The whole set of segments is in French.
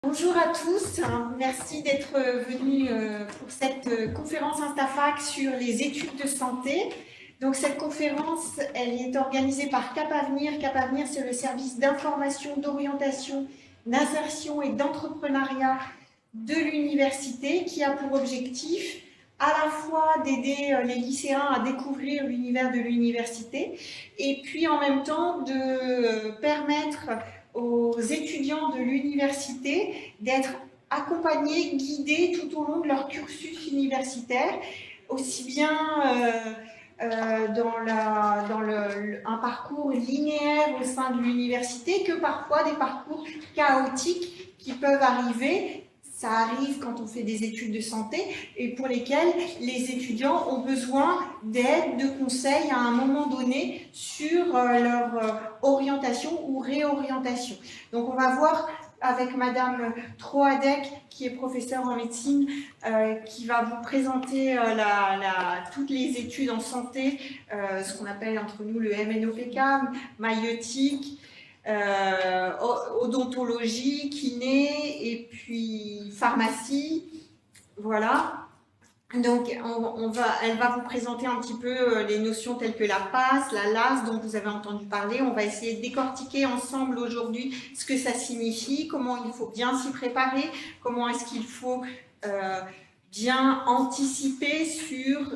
Bonjour à tous, merci d'être venus pour cette conférence Instafac sur les études de santé. Donc cette conférence, elle est organisée par Cap Avenir. Cap Avenir, c'est le service d'information, d'orientation, d'insertion et d'entrepreneuriat de l'université qui a pour objectif à la fois d'aider les lycéens à découvrir l'univers de l'université et puis en même temps de permettre aux étudiants de l'université d'être accompagnés, guidés tout au long de leur cursus universitaire, aussi bien un parcours linéaire au sein de l'université que parfois des parcours chaotiques qui peuvent arriver. Ça arrive quand on fait des études de santé et pour lesquelles les étudiants ont besoin d'aide, de conseils à un moment donné sur leur orientation ou réorientation. Donc on va voir avec Madame Troadec, qui est professeure en médecine, qui va vous présenter toutes les études en santé, ce qu'on appelle entre nous le MNOPK, maïeutique, odontologie, kiné et puis pharmacie. Voilà. Donc, elle va vous présenter un petit peu les notions telles que la PASS, la LAS, dont vous avez entendu parler. On va essayer de décortiquer ensemble aujourd'hui ce que ça signifie, comment il faut bien s'y préparer, comment est-ce qu'il faut bien anticiper sur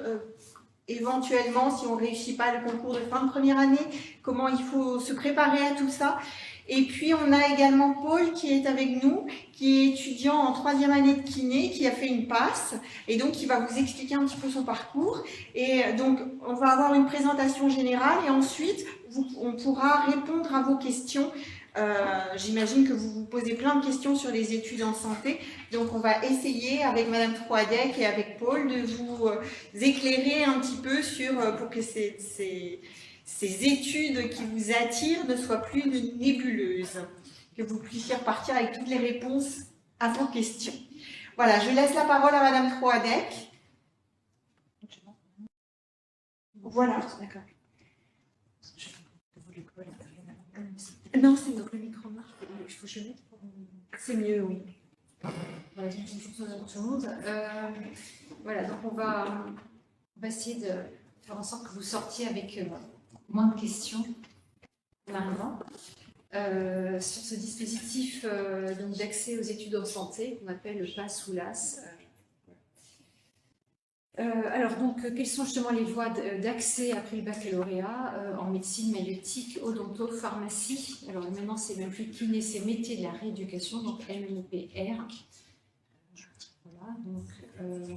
éventuellement, si on ne réussit pas le concours de fin de première année, comment il faut se préparer à tout ça. Et puis, on a également Paul qui est avec nous, qui est étudiant en 3e année de kiné, qui a fait une passe, et donc qui va vous expliquer un petit peu son parcours. Et donc, on va avoir une présentation générale, et ensuite, on pourra répondre à vos questions. J'imagine que vous vous posez plein de questions sur les études en santé, donc on va essayer avec Madame Troadec et avec Paul de vous éclairer un petit peu pour que ces études qui vous attirent ne soient plus nébuleuses, que vous puissiez repartir avec toutes les réponses à vos questions. Voilà, je laisse la parole à Madame Troadec. Voilà. D'accord. Non, c'est donc le micro marche. Il faut que je mette. C'est mieux, oui. Voilà, donc bonjour tout le monde. Voilà, donc on va essayer de faire en sorte que vous sortiez avec moins de questions en arrivant. Sur ce dispositif d'accès aux études en santé qu'on appelle le PASS ou LAS. Alors, donc, quelles sont justement les voies d'accès après le baccalauréat en médecine, maïeutique, odonto, pharmacie? Alors, maintenant, c'est même plus kiné, c'est métier de la rééducation, donc MNOPR. Voilà, donc,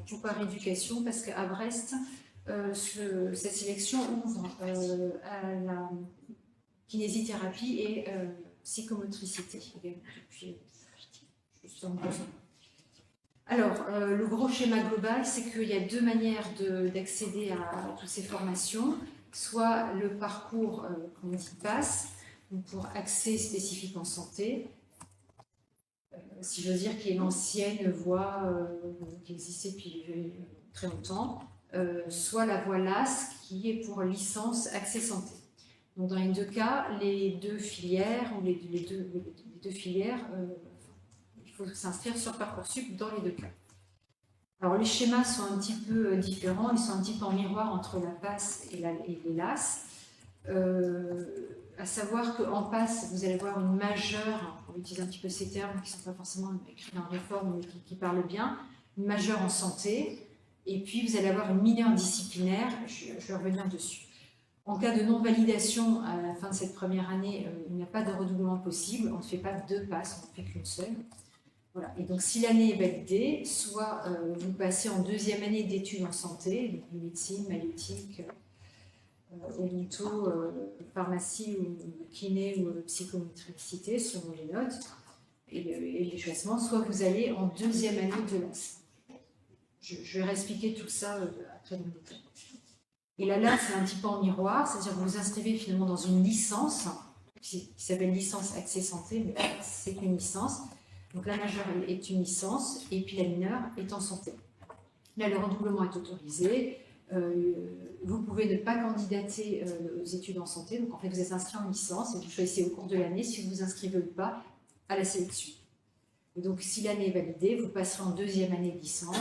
pourquoi rééducation? Parce qu'à Brest, cette sélection ouvre à la kinésithérapie et psychomotricité depuis justement 2 ans. Alors, le gros schéma global, c'est qu'il y a 2 manières d'accéder à toutes ces formations. Soit le parcours qu'on dit PASS, pour accès spécifique en santé, si j'ose dire, qui est l'ancienne voie qui existait depuis très longtemps, soit la voie LAS, qui est pour licence accès santé. Donc, dans les 2 cas, les 2 filières, ou les deux filières, il faut s'inscrire sur Parcoursup dans les 2 cas. Alors, les schémas sont un petit peu différents, ils sont un petit peu en miroir entre la PASS et les LAS. À savoir qu'en PASS, vous allez voir une majeure, on utilise un petit peu ces termes qui ne sont pas forcément écrits dans la réforme, mais qui parlent bien, une majeure en santé, et puis vous allez avoir une mineure disciplinaire, je vais revenir dessus. En cas de non-validation à la fin de cette première année, il n'y a pas de redoublement possible, on ne fait pas 2 PASS, on ne fait qu'une seule. Voilà. Et donc, si l'année est validée, soit vous passez en 2e année d'études en santé, donc médecine, maïeutique, odonto, pharmacie ou kiné ou psychomotricité, selon les notes et les classements, soit vous allez en 2e année de LAS. Je vais réexpliquer tout ça après dans le détail. Et la LAS, c'est un petit peu en miroir, c'est-à-dire que vous vous inscrivez finalement dans une licence qui s'appelle licence accès santé, mais c'est une licence. Donc la majeure est une licence et puis la mineure est en santé. Là, le redoublement est autorisé. Vous pouvez ne pas candidater aux études en santé. Donc en fait, vous êtes inscrit en licence et vous choisissez au cours de l'année si vous vous inscrivez ou pas à la sélection. Et donc, si l'année est validée, vous passerez en deuxième année de licence,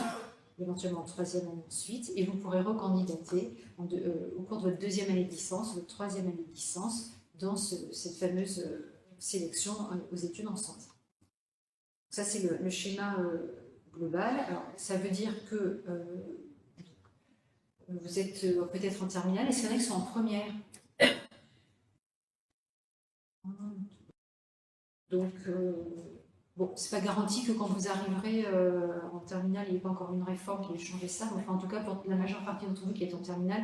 éventuellement en troisième année ensuite, et vous pourrez recandidater au cours de votre deuxième année de licence, votre troisième année de licence, dans cette fameuse sélection aux études en santé. Ça, c'est le schéma global. Alors, ça veut dire que vous êtes peut-être en terminale, et c'est vrai que sont en première. Donc, bon, c'est pas garanti que quand vous arriverez en terminale, il n'y ait pas encore une réforme qui ait changé ça. Enfin, en tout cas, pour la majeure partie d'entre vous qui est en terminale,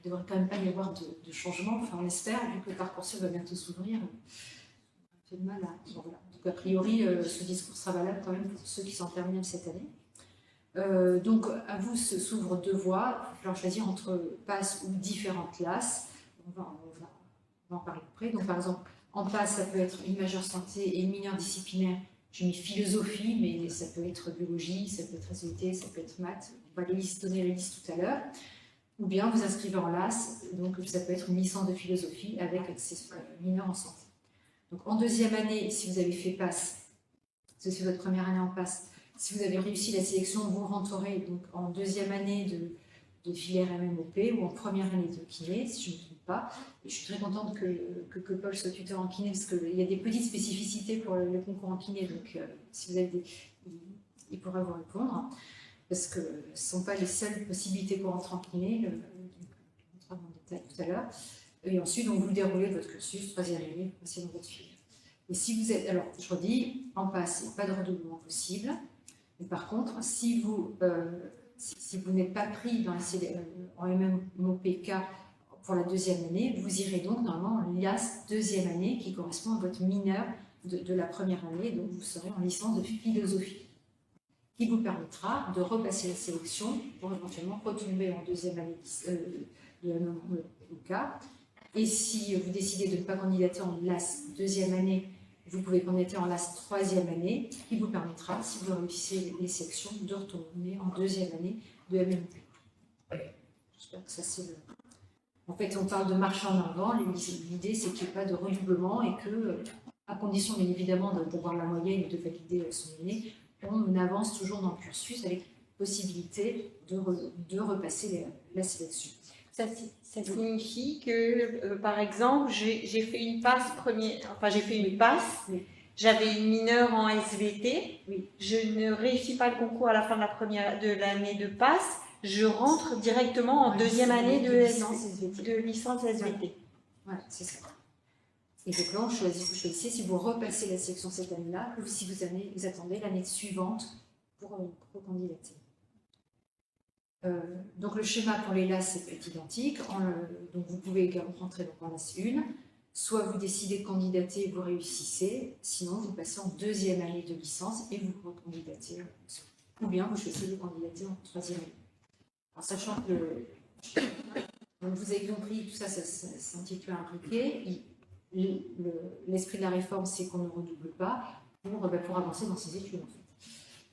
il ne devrait quand même pas y avoir de changement. Enfin, on espère, vu que le Parcoursup va bientôt s'ouvrir. On fait de mal à... Bon, voilà. Donc, a priori, ce discours sera valable quand même pour ceux qui sont en terminale cette année. Donc, à vous s'ouvrent deux voies. Il va falloir choisir entre PASS ou différentes classes. On va en parler après. Donc, par exemple, en PASS, ça peut être une majeure santé et une mineure disciplinaire. J'ai mis philosophie, mais ça peut être biologie, ça peut être SVT, ça peut être maths. On va donner les listes tout à l'heure. Ou bien vous inscrivez en LAS, donc ça peut être une licence de philosophie avec accès mineur en santé. Donc en deuxième année, si vous avez fait PASS, c'est votre première année en PASS, si vous avez réussi la sélection, vous rentrerez donc en deuxième année de filière MMOP ou en première année de kiné, si je ne me trompe pas. Et je suis très contente que Paul soit tuteur en kiné, parce qu'il y a des petites spécificités pour le concours en kiné, donc si vous avez il pourra vous répondre, parce que ce ne sont pas les seules possibilités pour entrer en kiné, on montrera en détail tout à l'heure. Et ensuite, donc, vous déroulez votre cursus, troisième année, vous passez dans votre filière. Et si vous êtes, alors je redis, en PASS, il n'y a pas de redoublement possible, mais par contre, si vous n'êtes pas pris dans en MMOPK pour la deuxième année, vous irez donc normalement en LIAS deuxième année qui correspond à votre mineur de la première année, donc vous serez en licence de philosophie, qui vous permettra de repasser la sélection pour éventuellement retomber en deuxième année de MMOPK. Et si vous décidez de ne pas candidater en LAS deuxième année, vous pouvez candidater en LAS troisième année, qui vous permettra, si vous réussissez les sections, de retourner en deuxième année de MMP. J'espère que ça c'est le... En fait, on parle de marche en avant. L'idée, c'est qu'il n'y ait pas de redoublement et que, à condition bien évidemment d'avoir la moyenne et de valider son année, on avance toujours dans le cursus avec possibilité de repasser la sélection. Ça signifie que, par exemple, j'ai fait une passe j'ai fait une passe, oui. J'avais une mineure en SVT, oui. Je ne réussis pas le concours à la fin de l'année de passe, je rentre directement en deuxième année de licence SVT. Voilà, c'est ça. Et donc là, vous choisissez si vous repassez la sélection cette année-là ou si vous attendez l'année suivante pour candidater. Donc le schéma pour les LAS est identique. Donc vous pouvez également rentrer en LAS 1. Soit vous décidez de candidater et vous réussissez, sinon vous passez en deuxième année de licence et vous recandidatez. Ou bien vous choisissez de candidater en troisième année. Alors sachant que vous avez compris, tout ça, c'est un petit peu impliqué. L'esprit de la réforme, c'est qu'on ne redouble pas pour avancer dans ses études, en fait.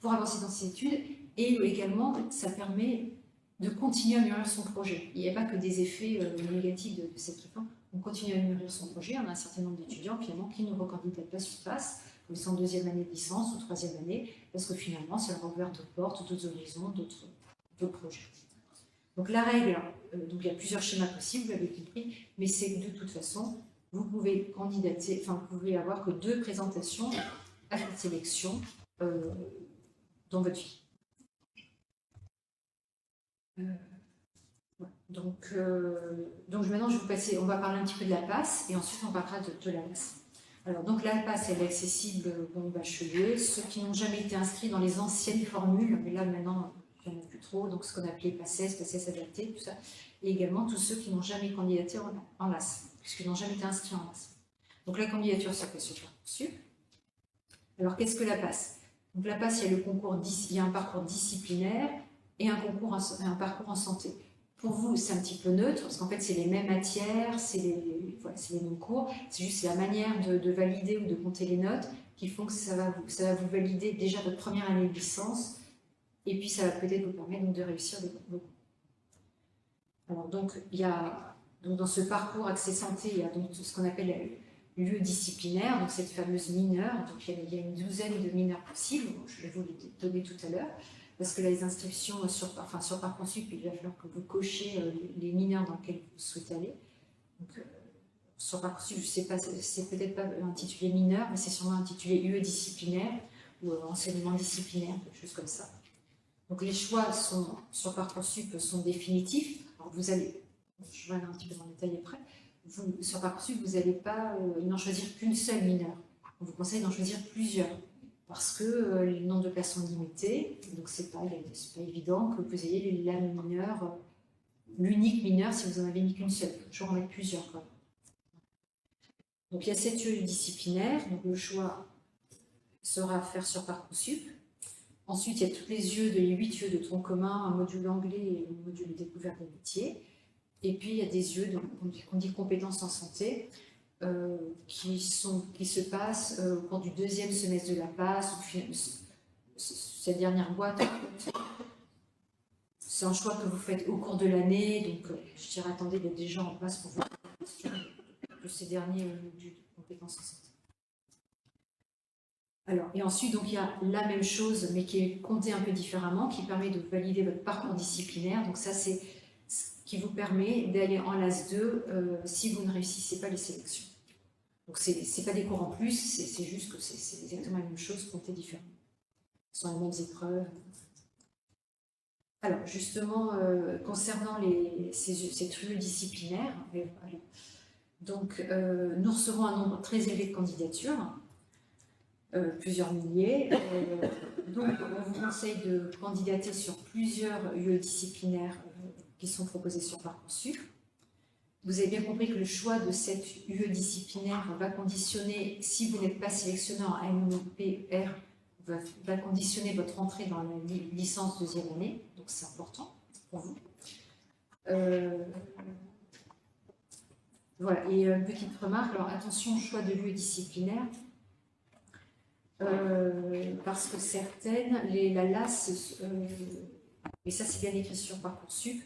Pour avancer dans ses études, et également, ça permet de continuer à améliorer son projet. Il n'y a pas que des effets négatifs de cette réforme. On continue à améliorer son projet. On a un certain nombre d'étudiants, finalement, qui ne recandidatent pas sur PASS, ils sont en deuxième année de licence ou troisième année, parce que finalement, ça leur ouvre d'autres portes, d'autres horizons, d'autres projets. Donc la règle, donc il y a plusieurs schémas possibles, vous l'avez compris, mais c'est que de toute façon, vous pouvez candidater, enfin vous pouvez avoir que 2 présentations à cette sélection dans votre vie. Donc maintenant, on va parler un petit peu de la PASS et ensuite on parlera de la LAS. Alors donc la PASS, elle est accessible aux bacheliers, ceux qui n'ont jamais été inscrits dans les anciennes formules, mais là maintenant, il n'y en a plus trop, donc ce qu'on appelait PASSES adapté, tout ça, et également tous ceux qui n'ont jamais candidaté en LAS, puisqu'ils n'ont jamais été inscrits en LAS. Donc la candidature se fait sur Parcoursup. Alors qu'est-ce que la PASS? Donc la PASS, il y a un parcours disciplinaire et un parcours en santé. Pour vous, c'est un petit peu neutre, parce qu'en fait, c'est les mêmes matières, c'est les mêmes cours, c'est juste la manière de valider ou de compter les notes qui font que ça va vous valider déjà votre première année de licence, et puis ça va peut-être vous permettre donc, de réussir vos cours. Alors donc, dans ce parcours accès santé, il y a donc ce qu'on appelle lieu disciplinaire, donc cette fameuse mineure. Donc il y a une douzaine de mineurs possibles, je vais vous les donner tout à l'heure, parce que là, les inscriptions sur Parcoursup, il va falloir que vous cochiez les mineurs dans lesquels vous souhaitez aller. Donc, sur Parcoursup, je ne sais pas, c'est peut-être pas intitulé mineur, mais c'est sûrement intitulé UE disciplinaire ou enseignement disciplinaire, quelque chose comme ça. Donc les choix sur Parcoursup sont définitifs. Alors vous allez, je vais aller un petit peu dans le détail après, sur Parcoursup, vous n'allez pas n'en choisir qu'une seule mineure. On vous conseille d'en choisir plusieurs, parce que le nombre de places sont limités, donc c'est pas évident que vous ayez la mineure, l'unique mineure si vous n'en avez mis qu'une seule. Il faut toujours en mettre plusieurs, quoi. Donc il y a 7 lieux disciplinaires, donc le choix sera à faire sur Parcoursup. Ensuite, il y a tous les yeux, les 8 yeux de tronc commun, un module anglais et un module de découverte des métiers. Et puis, il y a des yeux qu'on dit compétences en santé, qui se passent au cours du 2e semestre de la PASS. Cette dernière boîte, c'est un choix que vous faites au cours de l'année. Donc, je dirais, attendez d'être déjà en place pour vous questions de ces derniers modules de compétences en santé. Alors, et ensuite, donc, il y a la même chose, mais qui est comptée un peu différemment, qui permet de valider votre parcours disciplinaire. Donc ça, c'est ce qui vous permet d'aller en LAS 2 si vous ne réussissez pas les sélections. Donc, ce n'est pas des cours en plus, c'est juste que c'est exactement la même chose, comptée différemment. Ce sont les mêmes épreuves. Alors, justement, concernant ces trucs disciplinaires, donc, nous recevons un nombre très élevé de candidatures. Plusieurs milliers. Donc, on vous conseille de candidater sur plusieurs lieux disciplinaires qui sont proposés sur Parcoursup. Vous avez bien compris que le choix de cette UE disciplinaire va conditionner, si vous n'êtes pas sélectionné en MEPR, va conditionner votre entrée dans la licence 2e année, donc c'est important pour vous. Voilà, et une petite remarque, alors attention au choix de lieu disciplinaire. Parce que certaines, la LAS, et ça c'est bien écrit sur Parcoursup,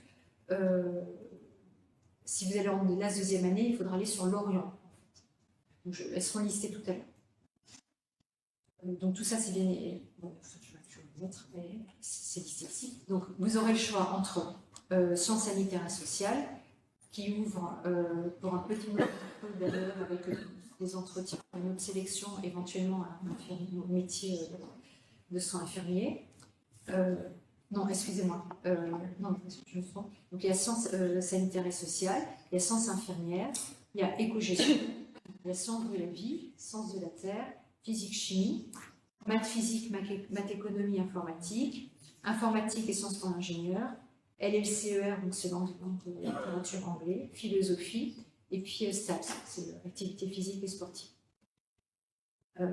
si vous allez en LAS 2e année, il faudra aller sur Lorient. Donc, elles seront listées tout à l'heure. Donc tout ça c'est bien, bon, je vais vous mettre, mais c'est listé ici. Donc vous aurez le choix entre sciences sanitaires et sociales, qui ouvre pour un petit nombre d'heures avec des entretiens, une autre sélection, éventuellement un métier de soins infirmiers. Non, excusez-moi. Non, je me trompe. Donc il y a sciences sanitaires et sociales, il y a sciences infirmières, il y a éco-gestion, il y a sciences de la vie, sciences de la terre, physique-chimie, maths physique, maths économie informatique, informatique et sciences pour l'ingénieur, LLCER, donc c'est langue de littérature anglais, philosophie, et puis STAPS, c'est activité physique et sportive. Et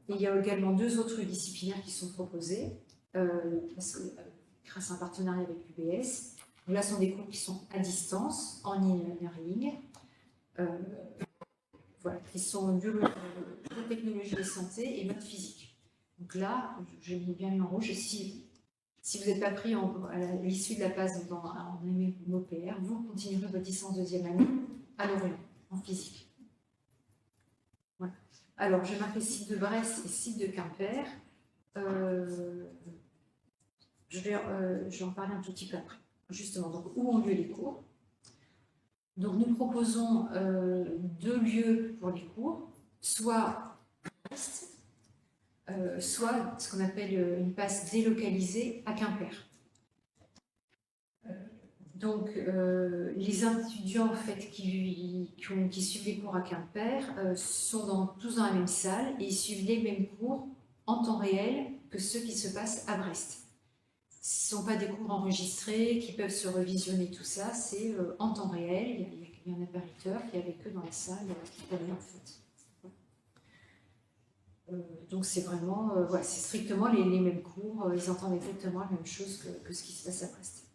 il y a également 2 autres disciplinaires qui sont proposés, parce que, grâce à un partenariat avec l'UBS. Là, ce sont des cours qui sont à distance, en e-learning, voilà, qui sont biotechnologie et santé et maths physique. Donc là, je l'ai bien mis en rouge, et si vous n'êtes pas pris à l'issue de la passe en MEPR, vous continuerez votre licence 2e année à Lorient, en physique. Voilà. Alors, je marque les sites de Brest et sites de Quimper. Je vais en parler un tout petit peu après. Justement, donc, où ont lieu les cours? Donc, nous proposons 2 lieux pour les cours, soit Brest, soit ce qu'on appelle une passe délocalisée à Quimper. Donc, les étudiants en fait, qui suivent les cours à Quimper sont tous dans la même salle et ils suivent les mêmes cours en temps réel que ceux qui se passent à Brest. Ce ne sont pas des cours enregistrés qui peuvent se revisionner, tout ça, c'est en temps réel. Il y a un appariteur qui est avec eux dans la salle qui connaît en fait. Donc c'est vraiment, voilà, c'est strictement les mêmes cours, ils entendent exactement la même chose que ce qui se passe à Brest.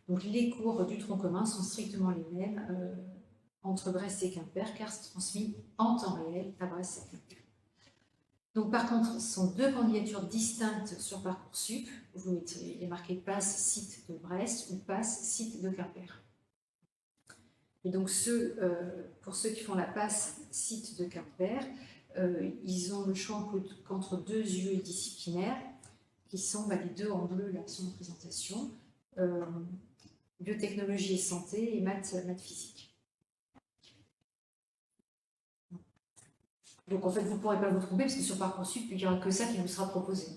Donc les cours du tronc commun sont strictement les mêmes entre Brest et Quimper, car c'est transmis en temps réel à Brest et à Quimper. Donc par contre, ce sont 2 candidatures distinctes sur Parcoursup. Vous mettez, il est marqué passe site de Brest ou passe site de Quimper. Et donc, pour ceux qui font la passe site de Quimper, ils ont le choix qu'entre 2 UE disciplinaires, qui sont les 2 en bleu, là, qui sont en présentation, biotechnologie et santé et maths physique. Donc en fait, vous ne pourrez pas vous tromper parce que sur Parcoursup, il n'y aura que ça qui vous sera proposé.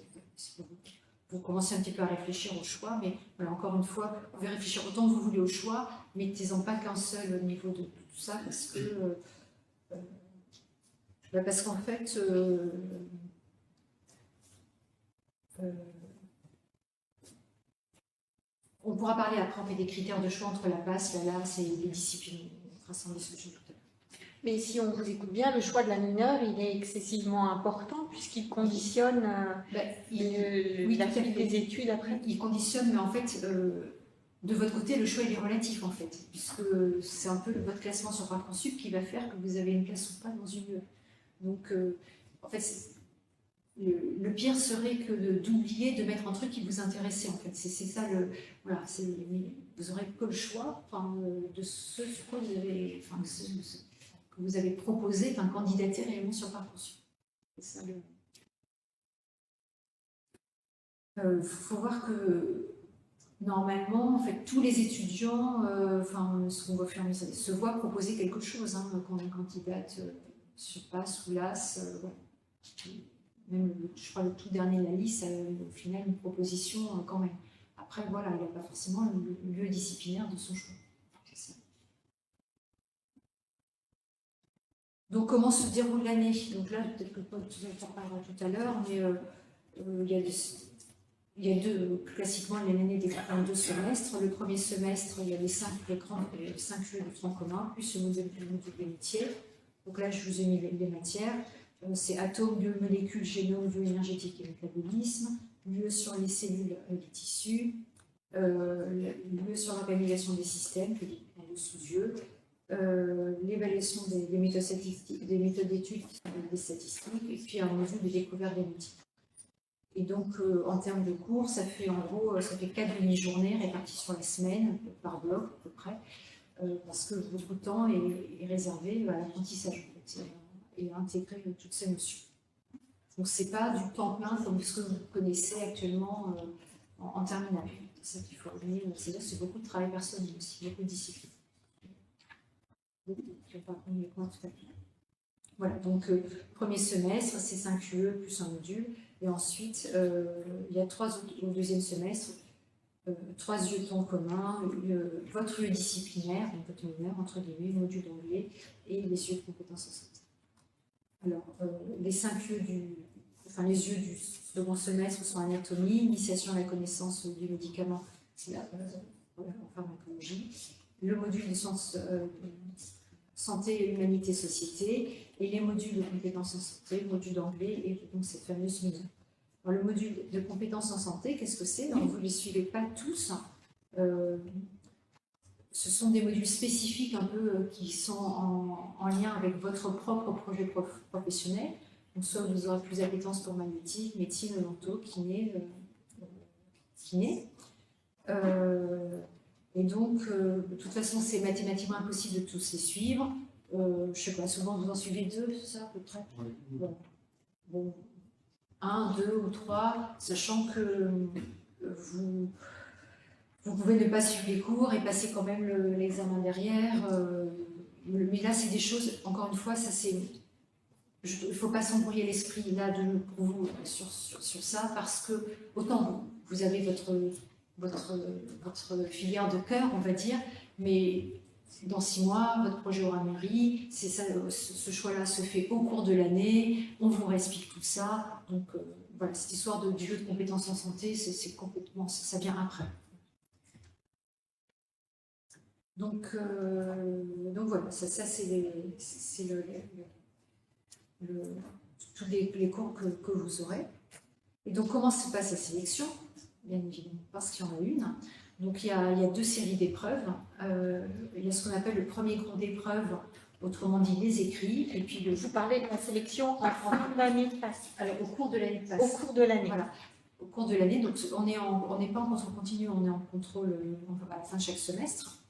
Vous commencez un petit peu à réfléchir au choix, mais voilà, encore une fois, vous pouvez réfléchir autant que vous voulez au choix, mettez-en pas qu'un seul au niveau de tout ça parce que parce qu'en fait, on pourra parler après en fait, des critères de choix entre la passe, la LAS et les disciplines. On fera ça en discussion tout à l'heure. Mais si on vous écoute bien, le choix de la mineure, il est excessivement important puisqu'il conditionne la suite des études après. Il conditionne, mais en fait, de votre côté, le choix il est relatif en fait, puisque c'est un peu votre classement sur Parcoursup qui va faire que vous avez une place ou pas dans une UE. Donc, en fait, le pire serait que d'oublier de mettre un truc qui vous intéressait en fait. C'est ça le. Voilà, vous aurez que le choix de ce sur quoi vous avez. Que vous avez proposé, candidater réellement sur Parcoursup. C'est ça le. Faut voir que normalement, en fait, tous les étudiants, ce qu'on va faire, se voient proposer quelque chose quand on candidate sur PASS ou LAS. Voilà. Même, je crois, le tout dernier de la liste a au final une proposition quand même. Après, voilà, il n'y a pas forcément le lieu disciplinaire de son choix. Donc, comment se déroule l'année? Donc là, peut-être que Paul en parlera tout à l'heure, mais il y a classiquement l'année découpée en 2 semestres. Le premier semestre, il y a les 5 jeux de tronc commun, plus le module des métiers. Donc là, je vous ai mis les matières. C'est atomes, biomolécules, génome, bioénergétique et métabolisme, lieu sur les cellules et les tissus, lieu sur l'organisation des systèmes, que les sous-yeux, l'évaluation des méthodes d'études, des statistiques, et puis un module de découverte des outils. Et donc, en termes de cours, ça fait 4 demi-journées réparties sur la semaine, par bloc à peu près, parce que beaucoup de temps est réservé à l'apprentissage et à intégrer toutes ces notions. Donc, ce n'est pas du temps plein comme ce que vous connaissez actuellement en terminale. C'est ça qu'il faut oublier. C'est-à-dire que c'est beaucoup de travail personnel aussi, beaucoup de discipline. Voilà, donc premier semestre, c'est 5 UE plus un module. Et ensuite, il y a au deuxième semestre, 3 UE de temps commun, votre UE disciplinaire, donc votre mineur, entre guillemets, module d'anglais, et les UE de compétences en santé. Alors, les 5 UE les UE du second semestre sont anatomie, initiation à la connaissance du médicament, c'est en pharmacologie, le module de sciences santé, humanité, société, et les modules de compétences en santé, le module d'anglais et donc cette fameuse mineure. Alors, le module de compétences en santé, qu'est-ce que c'est? Vous ne les suivez pas tous. Ce sont des modules spécifiques un peu qui sont en lien avec votre propre projet professionnel. Donc, soit vous aurez plus d'appétence pour magnétique, médecine, odonto, kiné. Et donc, de toute façon, c'est mathématiquement impossible de tous les suivre. Je ne sais pas, souvent vous en suivez 2, c'est ça à peu près? Bon, 1, 2 ou 3, sachant que vous pouvez ne pas suivre les cours et passer quand même l'examen derrière. Mais là, c'est des choses, encore une fois, ça c'est. Il ne faut pas s'embrouiller l'esprit là pour vous sur ça, parce que autant vous avez votre filière de cœur, on va dire, mais dans 6 mois, votre projet aura mûri, c'est ça, ce choix-là se fait au cours de l'année, on vous réexplique tout ça, donc voilà, cette histoire du jeu de compétences en santé, c'est complètement, ça vient après. Donc voilà, ça c'est tous les cours que vous aurez. Et donc comment se passe la sélection? Bien évidemment, parce qu'il y en a une. Donc il y a 2 séries d'épreuves. Il y a ce qu'on appelle le premier groupe d'épreuves, autrement dit les écrits, et puis Vous parlez de la sélection en fin d'année de passe. Alors au cours de l'année de passe. Au cours de l'année. Voilà. Au cours de l'année, donc on n'est pas en contrôle continu, on est en contrôle à la fin de chaque semestre.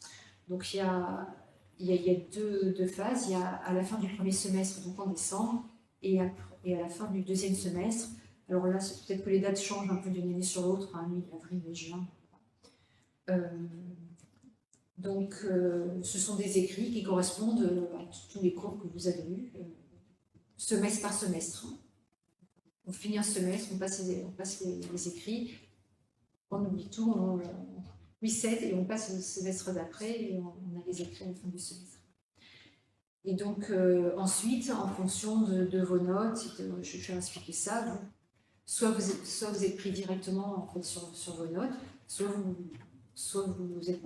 Donc il y a il y a deux phases. Il y a à la fin du premier semestre, donc en décembre, et à la fin du deuxième semestre. Alors là, peut-être que les dates changent un peu d'une année sur l'autre, hein, avril, mai, juin. Donc, ce sont des écrits qui correspondent à tous les cours que vous avez eus, semestre par semestre. On finit un semestre, on passe les écrits, on oublie tout, on reset et on passe au semestre d'après et on a les écrits à la fin du semestre. Et donc, ensuite, en fonction de vos notes, je vais expliquer ça, soit vous êtes pris directement en fait, sur vos notes, soit vous êtes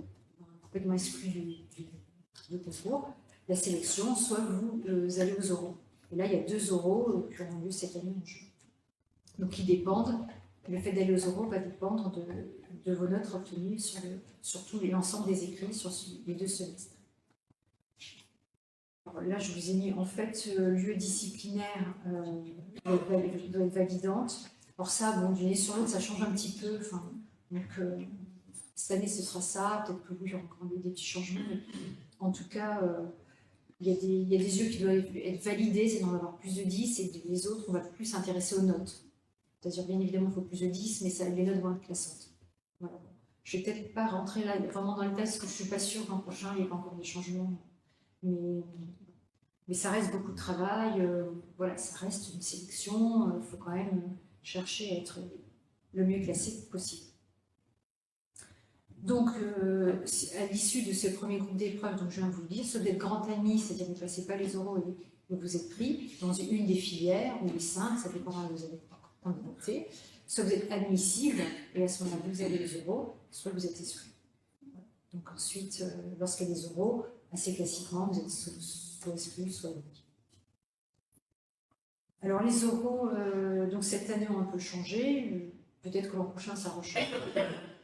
complètement exclu du concours, la sélection, soit vous allez aux oraux. Et là, il y a 2 oraux qui auront lieu cette année en juin. Donc, qui dépendent, le fait d'aller aux oraux va dépendre de vos notes obtenues sur tout l'ensemble des écrits sur les 2 semestres. Alors là, je vous ai mis en fait lieu disciplinaire doit être validante. Alors ça, bon, d'une année sur l'autre, ça change un petit peu. Enfin, donc, cette année, ce sera ça. Peut-être que oui, il y aura encore des petits changements. Mais en tout cas, il y a des yeux qui doivent être validés, c'est d'en avoir plus de 10, et les autres, on va plus s'intéresser aux notes. C'est-à-dire, bien évidemment, il faut plus de 10, mais les notes vont être classantes. Voilà. Je ne vais peut-être pas rentrer là vraiment dans le détail, parce que je ne suis pas sûre qu'en prochain, il n'y ait pas encore des changements. Mais ça reste beaucoup de travail. Voilà, ça reste une sélection. Il faut quand même chercher à être le mieux classé possible. Donc, à l'issue de ce premier groupe d'épreuves, donc je viens de vous le dire, soit vous êtes grand admis, c'est-à-dire que vous ne passez pas les oraux et vous êtes pris dans une des filières, ou les 5, ça dépendra de vous avez candidaté, soit vous êtes admissible, et à ce moment-là, vous avez les oraux, soit vous êtes exclu. Voilà. Donc ensuite, lorsqu'il y a des oraux, assez classiquement, vous êtes soit exclu, soit admis. Alors les oraux, donc cette année, ont un peu changé. Peut-être que l'an prochain, ça rechange.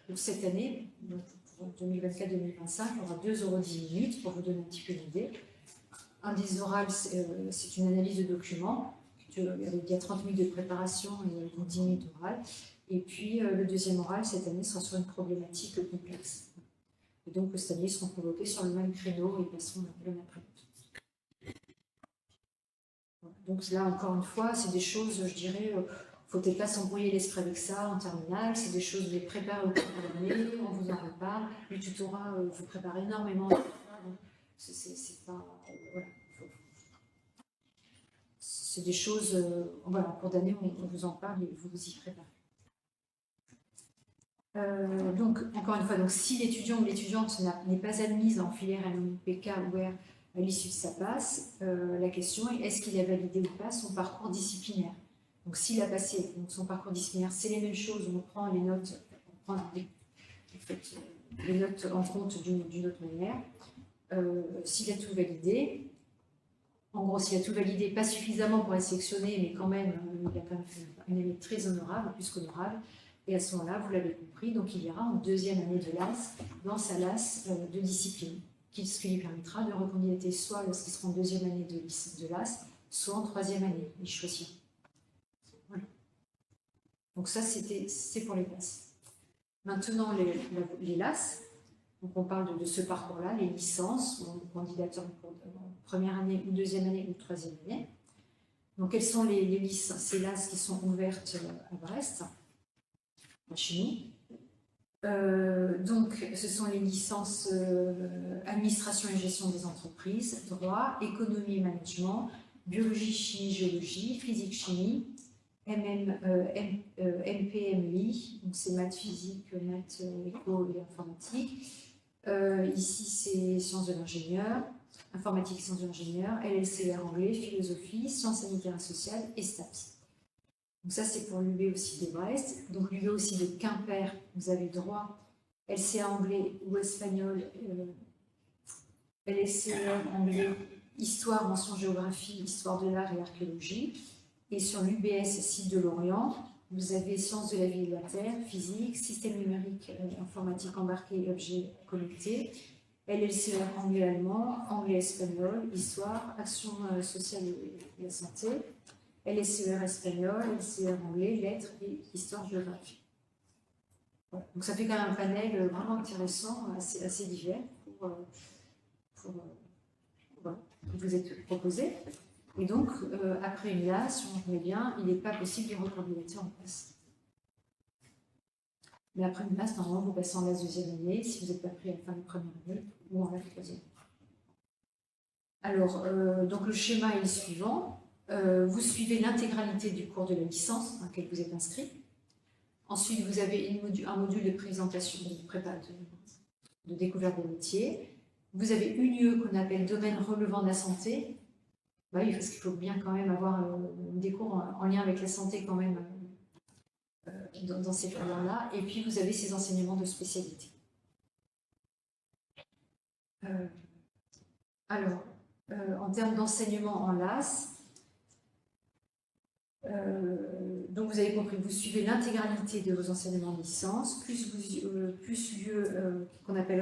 Donc cette année, pour 2024-2025, il y aura 2 oraux 10 minutes pour vous donner un petit peu d'idée. Un des orales, c'est une analyse de documents. Il y a 30 minutes de préparation et 10 minutes orales. Et puis le deuxième oral, cette année, sera sur une problématique complexe. Et donc cette année, ils seront convoqués sur le même créneau et passeront l'un après l'autre. Donc là, encore une fois, c'est des choses, je dirais, faut peut-être pas s'embrouiller l'esprit avec ça en terminale, c'est des choses que vous les préparez au cours de l'année, on vous en reparle, le tutorat vous prépare énormément, c'est pas, voilà, c'est des choses, voilà, en cours d'année, on vous en parle et vous vous y préparez. Donc, encore une fois, donc, si l'étudiant ou l'étudiante n'est pas admise en filière LMPK ou R à l'issue de sa passe, la question est est-ce qu'il a validé ou pas son parcours disciplinaire. Donc, s'il a passé son parcours disciplinaire, c'est les mêmes choses, on prend les notes, les notes en compte d'une autre manière. S'il a tout validé, en gros, s'il a tout validé, pas suffisamment pour être sélectionné, mais quand même, il a quand même fait une année très honorable, plus qu'honorable. Et à ce moment-là, vous l'avez compris, donc il ira en 2e année de LAS, dans sa LAS de discipline, ce qui lui permettra de recandidater soit lorsqu'il sera en 2e année de LAS, soit en 3e année, il choisit. Voilà. Donc ça, c'est pour les LAS. Maintenant, les LAS, donc on parle de ce parcours-là, les licences, ou candidateurs pour première année ou 2e année ou 3e année. Donc quelles sont les licences, ces LAS qui sont ouvertes à Brest, chez nous. Donc, ce sont les licences administration et gestion des entreprises, droit, économie et management, biologie, chimie, géologie, physique, chimie, MPMI, donc c'est maths, physique, maths, éco et informatique. Ici, c'est sciences de l'ingénieur, informatique, sciences de l'ingénieur, LLCR anglais, philosophie, sciences sanitaires et sociales et STAPS. Donc ça, c'est pour l'UB aussi de Brest. Donc l'UB aussi de Quimper, vous avez droit, LCA anglais ou espagnol, LSCE anglais, histoire, mention géographie, histoire de l'art et archéologie. Et sur l'UBS, site de Lorient, vous avez sciences de la vie et de la terre, physique, système numérique, informatique embarqué et objets connectés, LLCE anglais-allemand, anglais-espagnol, histoire, action sociale et la santé, LSCR espagnol, LCR anglais, lettres et histoire-géographie. Voilà. Donc ça fait quand même un panel vraiment intéressant, assez divers pour vous êtes proposé. Et donc, après une LAS, si on remet bien, il n'est pas possible de recandidater en classe. Mais après une LAS, normalement, vous passez en LAS deuxième année, si vous n'êtes pas pris à la fin de première année, ou en LAS troisième. Alors, donc le schéma est le suivant. Vous suivez l'intégralité du cours de la licence dans lequel vous êtes inscrit. Ensuite, vous avez un module de présentation, de prépa, de découverte des métiers. Vous avez une UE qu'on appelle domaine relevant de la santé. Bah oui, parce qu'il faut bien quand même avoir des cours en lien avec la santé quand même dans ces filières-là. Et puis, vous avez ces enseignements de spécialité. Alors, en termes d'enseignement en LAS, donc vous avez compris, vous suivez l'intégralité de vos enseignements de licence, plus l'UE qu'on appelle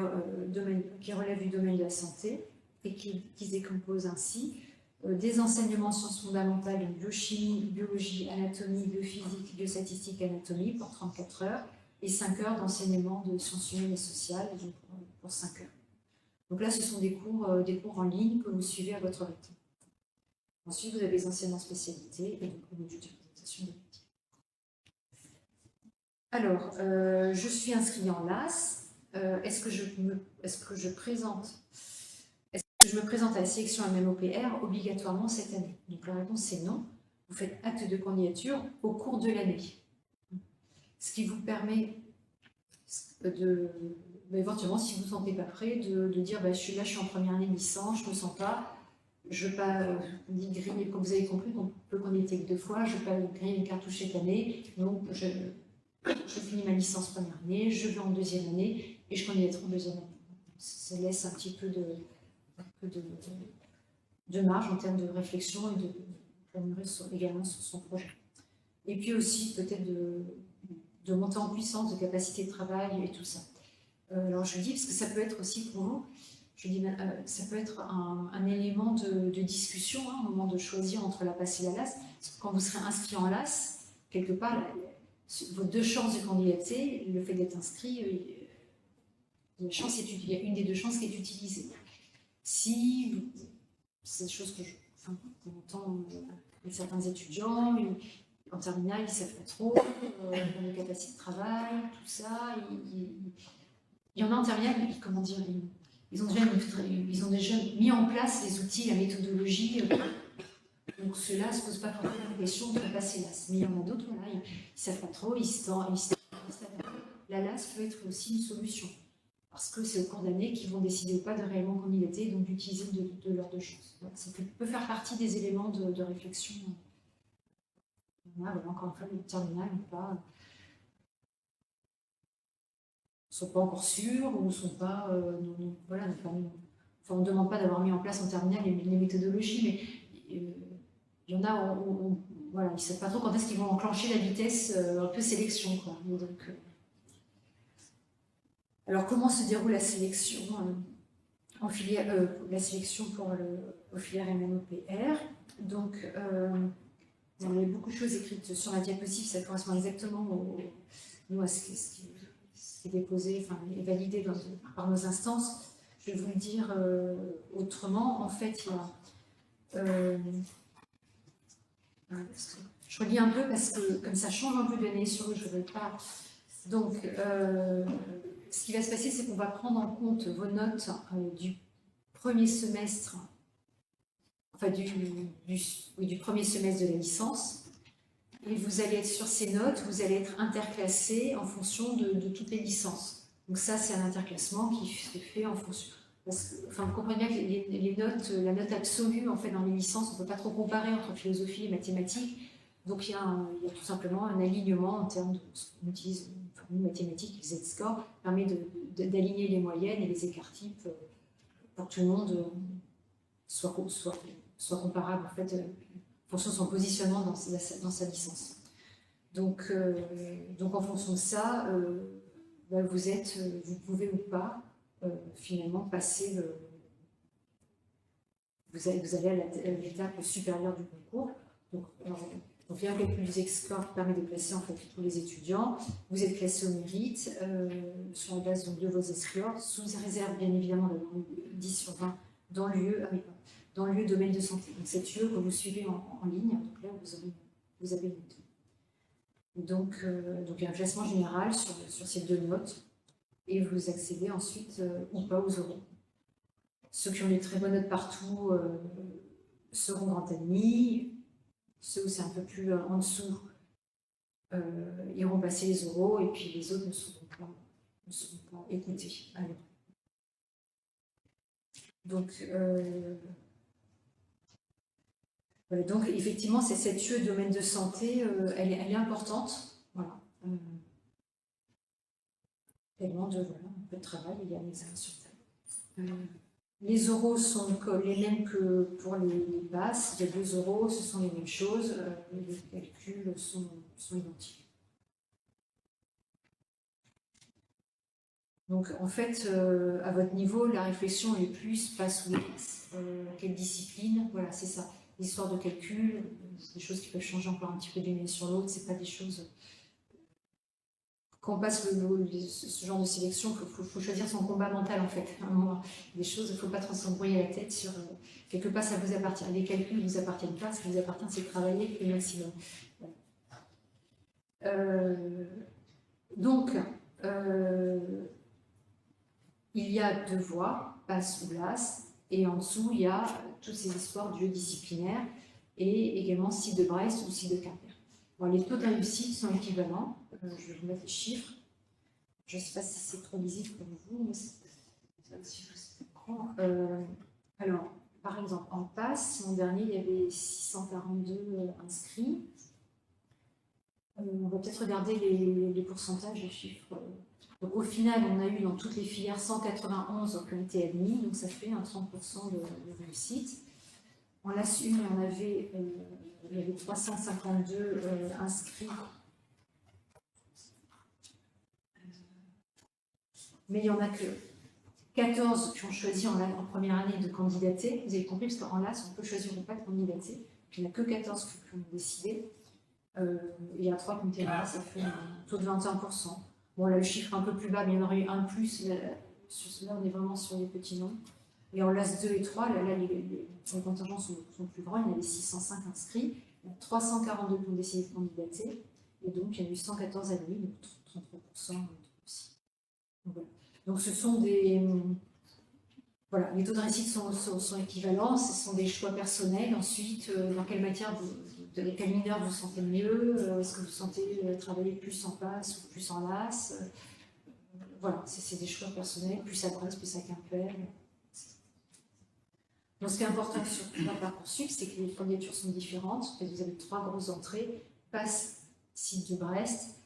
domaine, qui relève du domaine de la santé et qui se décompose ainsi. Des enseignements en sciences fondamentales, donc biochimie, biologie, anatomie, biophysique, biostatistique, anatomie pour 34 heures et 5 heures d'enseignement de sciences humaines et sociales donc pour 5 heures. Donc là, ce sont des cours en ligne que vous suivez à votre rythme. Ensuite, vous avez les enseignements spécialités et donc le module de présentation des métiers. Alors, je suis inscrite en LAS. Est-ce que je me présente à la sélection MMOPR obligatoirement cette année? Donc la réponse c'est non. Vous faites acte de candidature au cours de l'année. Ce qui vous permet éventuellement, si vous ne vous sentez pas prêt, de dire je suis en première année de licence, je ne me sens pas. Je ne veux pas griller, comme vous avez compris, on peut candidater que 2 fois, je ne veux pas griller une cartouche cette année, donc je finis ma licence première année, je vais en deuxième année et je candidaterai en deuxième année. Ça laisse un petit peu de marge en termes de réflexion et de planurer également sur son projet. Et puis aussi peut-être de monter en puissance, de capacité de travail et tout ça. Alors je le dis parce que ça peut être aussi pour vous, ça peut être un élément de discussion au moment de choisir entre la PAS et la LAS. Quand vous serez inscrit en LAS, quelque part, vos 2 chances de candidater, le fait d'être inscrit, il y a une des 2 chances qui est utilisée. Si, c'est des choses que on entend certains étudiants, en terminale, ils ne savent pas trop, les capacités de travail, tout ça. Il y en a en terminale, comment dire, ils ont déjà mis en place les outils, la méthodologie. Donc ceux-là ne se posent pas forcément la question de passer LAS. Mais il y en a d'autres, voilà, ils ne savent pas trop, ils se La LAS peut être aussi une solution. Parce que c'est au cours d'année qu'ils vont décider ou pas de réellement candidater, donc d'utiliser de leurs 2 chances. Donc, ça peut faire partie des éléments de réflexion. Voilà, encore une fois, les terminales sont pas encore sûrs ou ne sont pas. On ne demande pas d'avoir mis en place en terminale les méthodologies, mais il y en a voilà, ils ne savent pas trop quand est-ce qu'ils vont enclencher la vitesse un peu sélection. Quoi. Donc, alors, comment se déroule la sélection en filière, la sélection aux filières MMOPR? Donc, il y a beaucoup de choses écrites sur la diapositive, ça correspond exactement à ce qui est déposé, est validé par nos instances. Je vais vous le dire autrement. En fait, il y a... je relis un peu parce que, comme ça change un peu d'année sur eux, je ne veux pas... Donc, ce qui va se passer, c'est qu'on va prendre en compte vos notes du premier semestre, du premier semestre de la licence, et vous allez être sur ces notes, vous allez être interclassé en fonction de toutes les licences. Donc ça, c'est un interclassement qui se fait en fonction... vous comprenez bien que les notes, la note absolue, en fait, dans les licences, on ne peut pas trop comparer entre philosophie et mathématiques. Donc il y a tout simplement un alignement en termes de ce qu'on utilise, une formule mathématique, le Z-score, permet d'aligner les moyennes et les écarts types pour que tout le monde soit comparable, en fait, en fonction de son positionnement dans sa licence. Donc en fonction de ça, vous pouvez ou pas finalement passer vous allez à l'étape supérieure du concours. Donc, on fait un calcul du Z-score qui permet de classer en fait tous les étudiants. Vous êtes classé au mérite sur la base donc, de vos Z-scores, sous réserve bien évidemment d'avoir 10 sur 20 dans le lieu, dans le lieu domaine de santé. Donc cette UE que vous suivez en ligne, donc là vous avez une note. Donc il y a un classement général sur ces 2 notes et vous accédez ensuite ou pas aux euros. Ceux qui ont des très bonnes notes partout seront grand admis. Ceux où c'est un peu plus en dessous iront passer les euros et puis les autres ne seront pas écoutés. Allez. Donc, voilà, donc effectivement, c'est cette UE domaine de santé, elle est importante. Voilà. Tellement de voilà, un peu de travail, il y a un examen sur table. Les euros sont les mêmes que pour les passes. Les 2 euros, ce sont les mêmes choses. Les calculs sont identiques. Donc, en fait, à votre niveau, la réflexion est plus passe ou les passes. Quelle discipline? Voilà, c'est ça. L'histoire de calcul, c'est des choses qui peuvent changer encore un petit peu d'une année sur l'autre. C'est pas des choses. Quand on passe ce genre de sélection, il faut choisir son combat mental, en fait. Des choses, il ne faut pas trop s'embrouiller la tête sur quelque part, ça vous appartient. Les calculs ne vous appartiennent pas, ce qui vous appartient, c'est de travailler le maximum. Donc, il y a 2 voies, passe ou LAS, et en dessous, il y a toutes ces histoires de disciplinaires, et également site de Brest ou site de Quimper. Bon, les taux de réussite sont équivalents. Je vais vous mettre les chiffres. Je ne sais pas si c'est trop lisible pour vous, mais c'est un petit peu alors, par exemple, en passe, l'an dernier, il y avait 642 inscrits. On va peut-être regarder les pourcentages, les chiffres. Donc, au final, on a eu dans toutes les filières 191 qui ont été admis, donc ça fait un 30% de réussite. En LAS 1, il y avait 352 inscrits. Mais il n'y en a que 14 qui ont choisi en première année de candidater. Vous avez compris, parce qu'en LAS, on peut choisir ou pas de candidater. Il n'y en a que 14 qui ont décidé. Il y a 3 qui ont été là, ça fait un taux de 21%. Bon, là, le chiffre est un peu plus bas, mais il y en aurait eu un de plus. Là, on est vraiment sur les petits noms. Et en LAS 2 et 3, les contingents sont plus grands. Il y en avait 605 inscrits. Il y en a 342 qui ont décidé de candidater. Et donc, il y en a eu 114 admis, donc 33% aussi. Donc, ce sont des... Voilà, les taux de réussite sont équivalents, ce sont des choix personnels. Ensuite, dans quelle matière, quel mineur vous sentez le mieux? Est-ce que vous sentez travailler plus en passe ou plus en LAS? Voilà, c'est des choix personnels, plus à Brest, plus à Quimper. Donc, ce qui est important sur la Parcoursup, c'est que les candidatures sont différentes. En fait, vous avez 3 grosses entrées: passe site de Brest,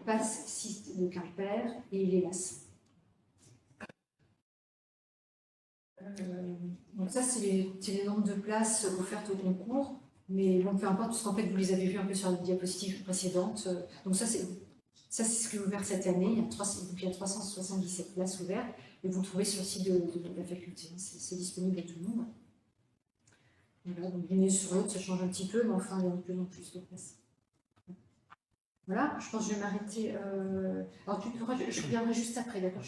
passe site de Quimper et les LAS. Donc ça, c'est les nombres de places offertes au concours, mais bon, peu importe, parce qu'en fait, vous les avez vus un peu sur la diapositive précédente. Donc ça, c'est ce qui est ouvert cette année. Il y a 377 places ouvertes, et vous le trouvez sur le site de la faculté. C'est disponible à tout le monde. Voilà, donc d'une année sur l'autre, ça change un petit peu, mais enfin, il y a de plus en plus de places. Voilà, je pense que je vais m'arrêter. Alors, je reviendrai juste après, d'accord?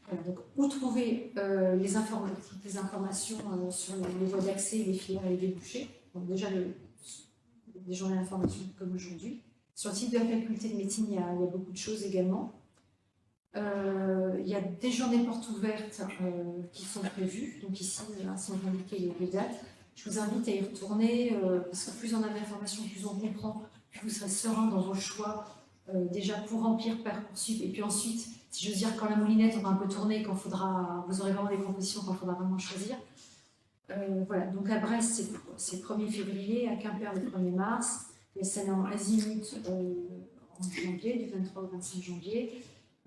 Voilà, donc, où trouver les informations sur les voies d'accès, les filières et les débouchés? Donc, déjà, des journées d'information comme aujourd'hui. Sur le site de la faculté de médecine, il y a beaucoup de choses également. Il y a des journées portes ouvertes qui sont prévues. Donc, ici, sont indiquées les dates. Je vous invite à y retourner parce que plus on a d'informations, plus on comprend, plus vous serez serein dans vos choix. Déjà pour remplir Parcoursup, et puis ensuite, si je veux dire, quand la moulinette aura un peu tourné, vous aurez vraiment des propositions quand il faudra vraiment choisir. Voilà, donc à Brest, c'est le 1er février, à Quimper, le 1er mars, les salons Azimut en janvier, du 23 au 25 janvier,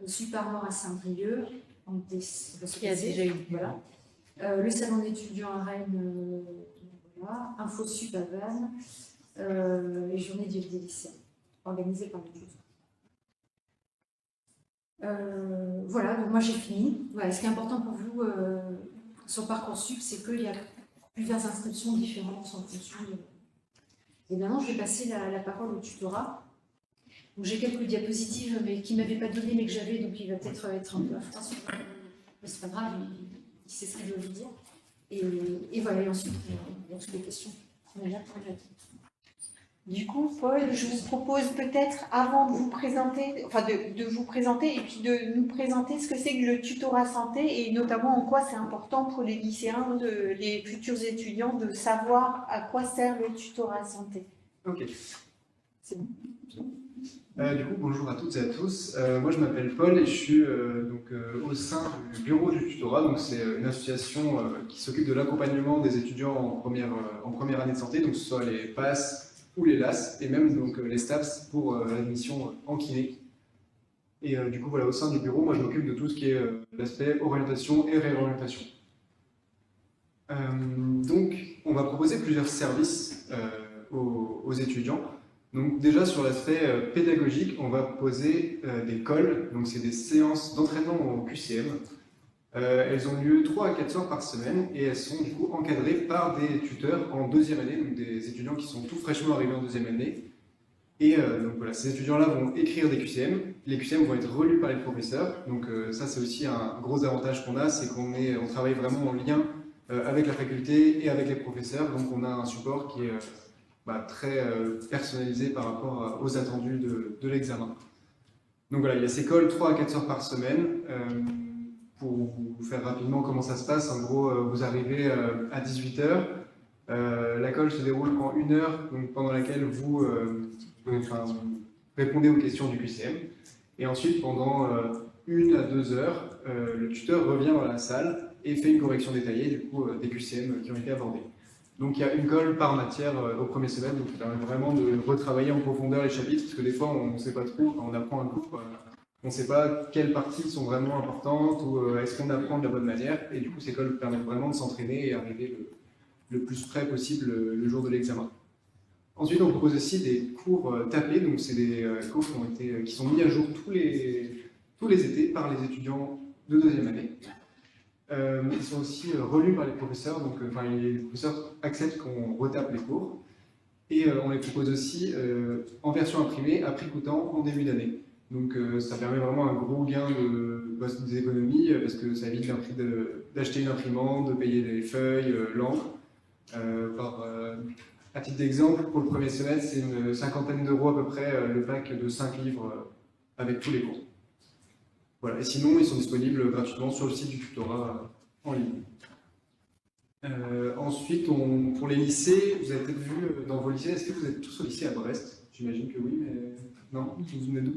Super-Mort à Saint-Brieuc, qui a déjà eu. Voilà. Le salon d'étudiants à Rennes, voilà, InfoSup à Vannes, les journées du lycée, organisées par les autres. Voilà, donc moi j'ai fini. Voilà, ce qui est important pour vous sur Parcoursup, c'est qu'il y a plusieurs inscriptions différentes en fonction de... Et maintenant, je vais passer la parole au tutorat. J'ai quelques diapositives mais qui ne m'avaient pas donné, mais que j'avais, donc il va peut-être être un peu en retard. Mais c'est pas grave, sait ce qu'il veut vous dire. Et voilà, et ensuite, il y a toutes les questions. On est là pour répondre. Du coup, Paul, je vous propose peut-être, avant de vous présenter, enfin de vous présenter et puis de nous présenter ce que c'est que le tutorat santé et notamment en quoi c'est important pour les lycéens, les futurs étudiants, de savoir à quoi sert le tutorat santé. Ok. C'est bon. Du coup, bonjour à toutes et à tous. Moi, je m'appelle Paul et je suis au sein du bureau du tutorat. Donc, c'est une association qui s'occupe de l'accompagnement des étudiants en première année de santé, donc que ce soit les PASS ou les LAS, et même donc, les STAPS pour l'admission en kiné. Et du coup, voilà, au sein du bureau, moi, je m'occupe de tout ce qui est l'aspect orientation et réorientation. Donc, on va proposer plusieurs services aux étudiants. Donc déjà sur l'aspect pédagogique, on va proposer des calls, donc c'est des séances d'entraînement au QCM. Elles ont lieu 3 à 4 soirs par semaine et elles sont du coup encadrées par des tuteurs en deuxième année, donc des étudiants qui sont tout fraîchement arrivés en deuxième année. Et donc voilà, ces étudiants-là vont écrire des QCM, les QCM vont être relus par les professeurs, donc ça c'est aussi un gros avantage qu'on a, c'est qu'on travaille vraiment en lien avec la faculté et avec les professeurs, donc on a un support qui est très personnalisé par rapport aux attendus de l'examen. Donc voilà, il y a ces calls 3 à 4 heures par semaine. Pour vous faire rapidement comment ça se passe, en gros, vous arrivez à 18h. La call se déroule en 1 heure, donc pendant laquelle vous répondez aux questions du QCM. Et ensuite, pendant 1 à 2 heures, le tuteur revient dans la salle et fait une correction détaillée du coup, des QCM qui ont été abordés. Donc il y a une colle par matière au premier semestre, donc ça permet vraiment de retravailler en profondeur les chapitres, parce que des fois on ne sait pas trop, quand on apprend un cours, on ne sait pas quelles parties sont vraiment importantes, ou est-ce qu'on apprend de la bonne manière, et du coup ces colles permettent vraiment de s'entraîner et arriver le plus près possible le jour de l'examen. Ensuite on propose aussi des cours tapés, donc c'est des cours qui sont mis à jour tous les étés par les étudiants de deuxième année. Ils sont aussi relus par les professeurs, donc les professeurs acceptent qu'on retape les cours. Et on les propose aussi en version imprimée à prix coûtant en début d'année. Donc ça permet vraiment un gros gain des économies, parce que ça évite d'acheter une imprimante, de payer des feuilles, l'encre. À titre d'exemple, pour le premier semestre, c'est une 50aine d'euros à peu près le pack de 5 livres avec tous les cours. Voilà. Et sinon, ils sont disponibles gratuitement sur le site du tutorat en ligne. Ensuite, pour les lycées, vous avez peut-être vu dans vos lycées, est-ce que vous êtes tous au lycée à Brest? J'imagine que oui, mais non, vous venez d'où?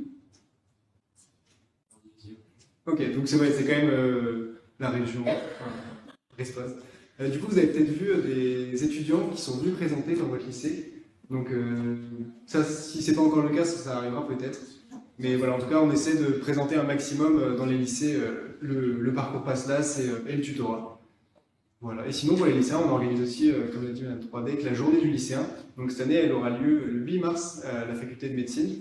Ok, donc c'est quand même la région brestoise. Du coup, vous avez peut-être vu des étudiants qui sont venus présenter dans votre lycée. Donc, ça, si ce n'est pas encore le cas, ça arrivera peut-être. Mais voilà, en tout cas, on essaie de présenter un maximum dans les lycées le parcours PASS-LAS et le tutorat. Voilà. Et sinon, pour les lycéens, on organise aussi, comme l'a dit Mme 3D, la journée du lycéen. Donc cette année, elle aura lieu le 8 mars à la faculté de médecine.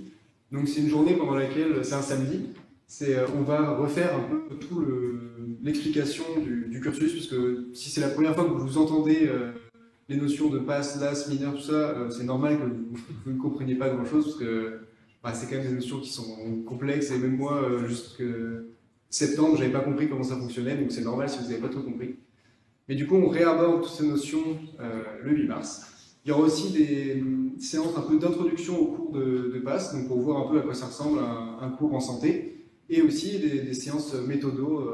Donc c'est une journée pendant laquelle, c'est un samedi, on va refaire un peu tout l'explication du cursus, puisque si c'est la première fois que vous entendez les notions de PASS, LAS, mineur, tout ça, c'est normal que vous ne compreniez pas grand-chose, parce que c'est quand même des notions qui sont complexes, et même moi, jusqu'à septembre, je n'avais pas compris comment ça fonctionnait, donc c'est normal si vous n'avez pas tout compris. Mais du coup, on réaborde toutes ces notions le 8 mars. Il y aura aussi des séances un peu d'introduction au cours de PASS, donc pour voir un peu à quoi ça ressemble un cours en santé, et aussi des séances méthodo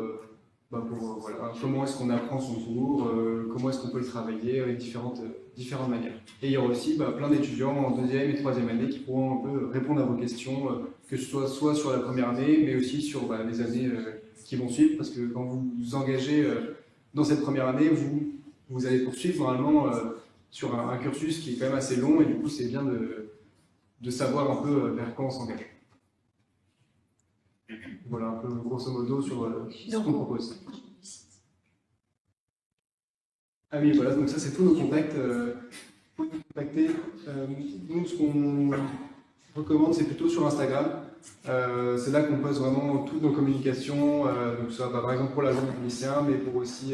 pour comment est-ce qu'on apprend son cours, comment est-ce qu'on peut le travailler avec différentes manières. Et il y aura aussi plein d'étudiants en deuxième et troisième année qui pourront un peu répondre à vos questions, que ce soit sur la première année, mais aussi sur les années qui vont suivre, parce que quand vous vous engagez dans cette première année, vous allez poursuivre normalement sur un cursus qui est quand même assez long, et du coup c'est bien de savoir un peu vers quoi on s'engage. Voilà un peu grosso modo sur ce qu'on propose. Ah oui, voilà, donc ça c'est tous nos contacts. Pour nous contacter, nous ce qu'on recommande c'est plutôt sur Instagram. C'est là qu'on poste vraiment toutes nos communications, donc ça va par exemple pour la journée du lycéen, mais pour aussi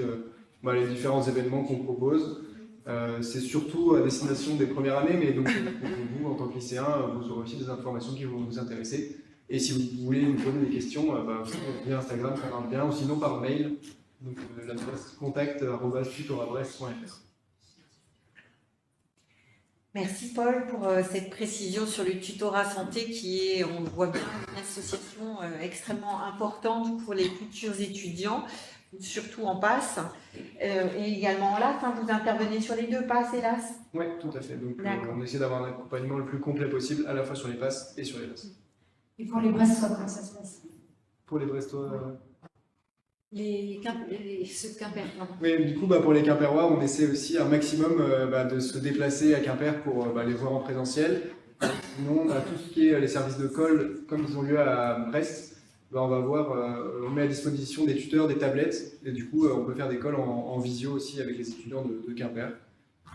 les différents événements qu'on propose. C'est surtout à destination des premières années, mais donc pour vous en tant que lycéen, vous aurez aussi des informations qui vont vous intéresser. Et si vous voulez nous poser des questions, via Instagram, ça marche bien, ou sinon par mail. Donc l'adresse contact@tutorabrest.fr. Merci Paul pour cette précision sur le tutorat santé qui est, on le voit bien, une association extrêmement importante pour les futurs étudiants, surtout en PASS et également en LAS. Hein, vous intervenez sur les deux, PASS et LAS? Oui, tout à fait. Donc D'accord. on essaie d'avoir un accompagnement le plus complet possible, à la fois sur les PASS et sur les LAS. Et pour les Brestois, comment ça se passe? Pour les Brestois... Ceux de Quimper, pardon. Oui, du coup, pour les Quimpérois, on essaie aussi un maximum de se déplacer à Quimper pour les voir en présentiel. Sinon, on a tout ce qui est les services de colle, comme ils ont lieu à Brest, on va voir, on met à disposition des tuteurs, des tablettes, et du coup, on peut faire des calls en visio aussi avec les étudiants de Quimper.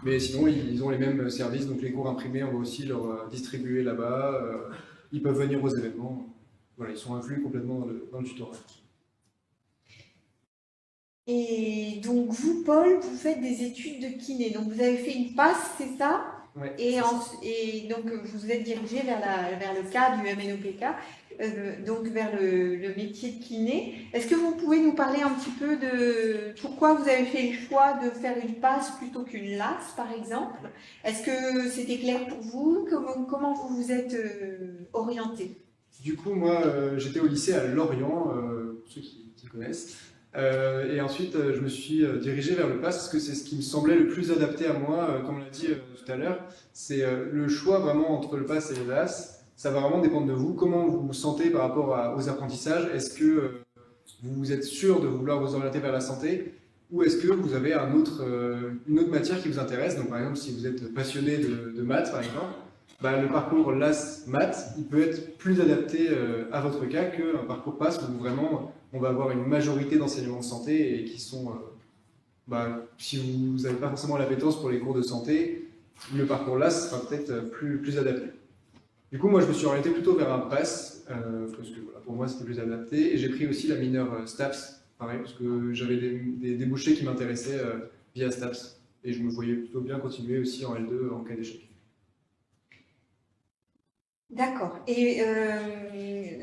Mais sinon, ils ont les mêmes services, donc les cours imprimés, on va aussi leur distribuer là-bas. Ils peuvent venir aux événements. Voilà, ils sont inclus complètement dans le tutorat. Et donc vous, Paul, vous faites des études de kiné. Donc vous avez fait une passe, c'est ça? Ouais, et donc vous vous êtes dirigé vers le cas du MNOPK, donc vers le métier de kiné. Est-ce que vous pouvez nous parler un petit peu de pourquoi vous avez fait le choix de faire une passe plutôt qu'une LAS, par exemple? Est-ce que c'était clair pour vous? Comment vous vous êtes orienté? Du coup, moi, j'étais au lycée à Lorient, pour ceux qui connaissent. Et ensuite, je me suis dirigé vers le PASS parce que c'est ce qui me semblait le plus adapté à moi, comme on l'a dit tout à l'heure. C'est le choix vraiment entre le PASS et le LAS. Ça va vraiment dépendre de vous. Comment vous vous sentez par rapport aux apprentissages? Est-ce que vous êtes sûr de vouloir vous orienter vers la santé? Ou est-ce que vous avez une autre matière qui vous intéresse? Donc, par exemple, si vous êtes passionné de maths, par exemple, le parcours LAS maths, il peut être plus adapté à votre cas qu'un parcours PASS où vraiment on va avoir une majorité d'enseignements de santé et qui sont, si vous n'avez pas forcément l'appétence pour les cours de santé, le parcours LAS sera peut-être plus adapté. Du coup, moi, je me suis orienté plutôt vers un PASS, parce que pour moi, c'était plus adapté. Et j'ai pris aussi la mineure STAPS, pareil, parce que j'avais des débouchés qui m'intéressaient via STAPS. Et je me voyais plutôt bien continuer aussi en L2 en cas d'échec. D'accord. Et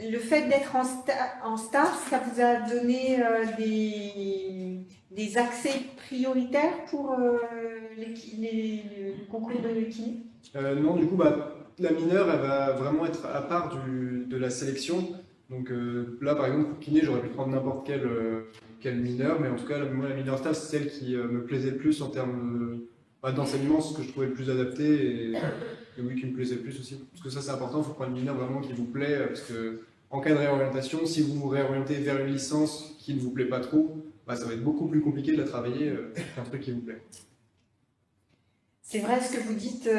le fait d'être en STAPS, ça vous a donné des accès prioritaires pour le concours de kiné? Non, du coup, la mineure, elle va vraiment être à part de la sélection. Donc là, par exemple, pour kiné, j'aurais pu prendre n'importe quelle mineure, mais en tout cas, moi, la mineure STAPS, c'est celle qui me plaisait le plus en termes d'enseignement, ce que je trouvais le plus adapté et oui, qui me plaisait le plus aussi. Parce que ça, c'est important, il faut prendre une mineure vraiment qui vous plaît, parce que en cas de réorientation, si vous vous réorientez vers une licence qui ne vous plaît pas trop, ça va être beaucoup plus compliqué de la travailler qu'un truc qui vous plaît. C'est vrai ce que vous dites.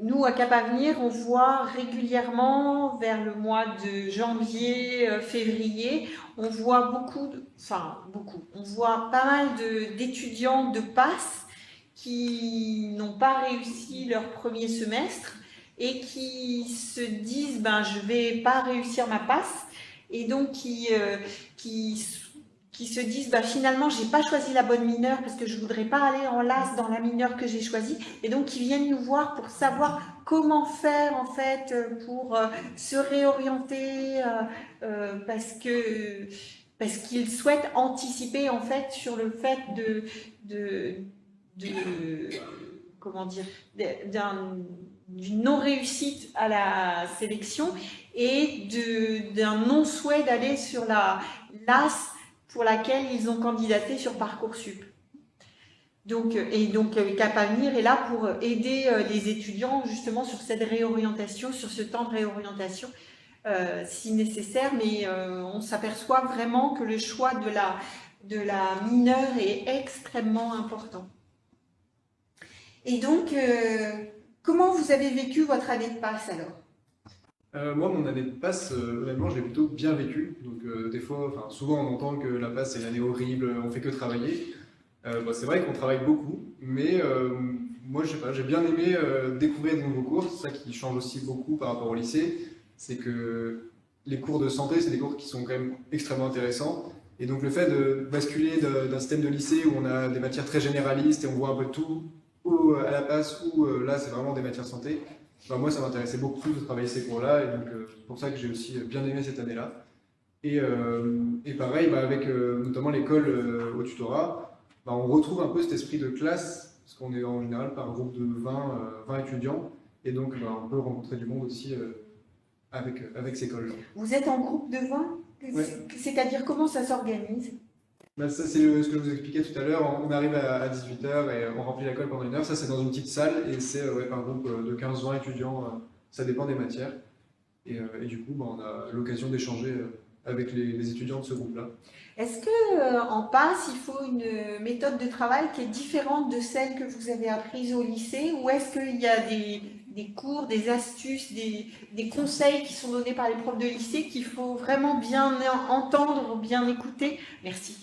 Nous, à Cap Avenir, on voit régulièrement, vers le mois de janvier, février, on voit on voit pas mal d'étudiants de PASS qui n'ont pas réussi leur premier semestre et qui se disent je vais pas réussir ma passe, et donc qui se disent finalement j'ai pas choisi la bonne mineure parce que je voudrais pas aller en LAS dans la mineure que j'ai choisie, et donc qui viennent nous voir pour savoir comment faire en fait pour se réorienter parce qu'ils souhaitent anticiper en fait sur le fait comment dire, d'une non-réussite à la sélection et d'un non-souhait d'aller sur la LAS pour laquelle ils ont candidaté sur Parcoursup. Donc Cap Avenir est là pour aider les étudiants justement sur cette réorientation, sur ce temps de réorientation si nécessaire, mais on s'aperçoit vraiment que le choix de la mineure est extrêmement important. Et donc, comment vous avez vécu votre année de passe alors? Moi, mon année de passe, honnêtement, je l'ai plutôt bien vécue. Donc, des fois, souvent, on entend que la passe, c'est une année horrible, on fait que travailler. C'est vrai qu'on travaille beaucoup, mais moi, je sais pas, j'ai bien aimé découvrir de nouveaux cours. C'est ça qui change aussi beaucoup par rapport au lycée. C'est que les cours de santé, c'est des cours qui sont quand même extrêmement intéressants. Et donc, le fait de basculer d'un système de lycée où on a des matières très généralistes et on voit un peu tout, ou à la passe, ou là, c'est vraiment des matières santé. Moi, ça m'intéressait beaucoup plus de travailler ces cours-là, et donc c'est pour ça que j'ai aussi bien aimé cette année-là. Et pareil, avec notamment l'école au tutorat, on retrouve un peu cet esprit de classe, parce qu'on est en général par groupe de 20 étudiants, et donc on peut rencontrer du monde aussi avec ces écoles-là. Vous êtes en groupe de 20? Ouais. C'est-à-dire comment ça s'organise? Ça, c'est ce que je vous expliquais tout à l'heure. On arrive à 18h et on remplit la colle pendant 1 heure. Ça, c'est dans une petite salle et c'est par groupe de 15-20 étudiants. Ça dépend des matières. Et du coup, on a l'occasion d'échanger avec les étudiants de ce groupe-là. Est-ce que en PASS, il faut une méthode de travail qui est différente de celle que vous avez apprise au lycée, ou est-ce qu'il y a des cours, des astuces, des conseils qui sont donnés par les profs de lycée qu'il faut vraiment bien entendre, bien écouter? Merci.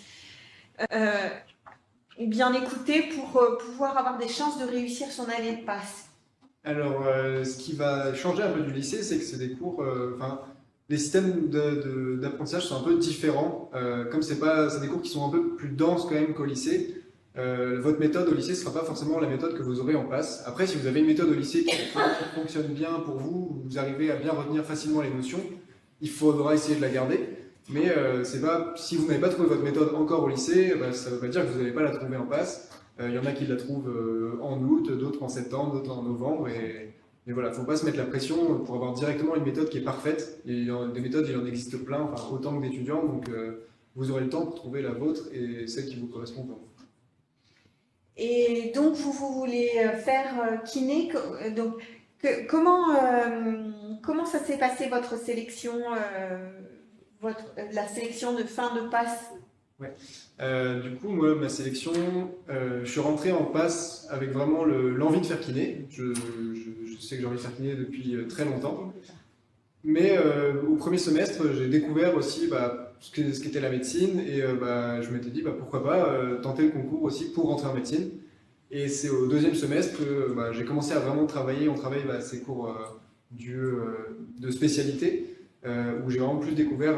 Bien écouter pour pouvoir avoir des chances de réussir son année de PASS. Alors, ce qui va changer un peu du lycée, c'est que c'est des cours, les systèmes d'apprentissage sont un peu différents. Comme c'est des cours qui sont un peu plus denses quand même qu'au lycée. Votre méthode au lycée ne sera pas forcément la méthode que vous aurez en PASS. Après, si vous avez une méthode au lycée qui fonctionne bien pour vous, vous arrivez à bien retenir facilement les notions, il faudra essayer de la garder. Mais si vous n'avez pas trouvé votre méthode encore au lycée, ça ne veut pas dire que vous n'allez pas la trouver en PASS. Il y en a qui la trouvent en août, d'autres en septembre, d'autres en novembre. Mais voilà, il ne faut pas se mettre la pression pour avoir directement une méthode qui est parfaite. Des méthodes, il en existe plein, autant que d'étudiants. Donc vous aurez le temps pour trouver la vôtre et celle qui vous correspond vraiment. Et donc, vous voulez faire kiné. Donc, comment ça s'est passé votre sélection, la sélection de fin de PASS? Ouais. Du coup, moi, ma sélection, je suis rentré en PASS avec vraiment l'envie de faire kiné. Je sais que j'ai envie de faire kiné depuis très longtemps. Mais au premier semestre, j'ai découvert aussi ce qu'était la médecine et je m'étais dit pourquoi pas tenter le concours aussi pour rentrer en médecine. Et c'est au deuxième semestre que j'ai commencé à vraiment travailler. On travaille ces cours de spécialité où j'ai vraiment plus découvert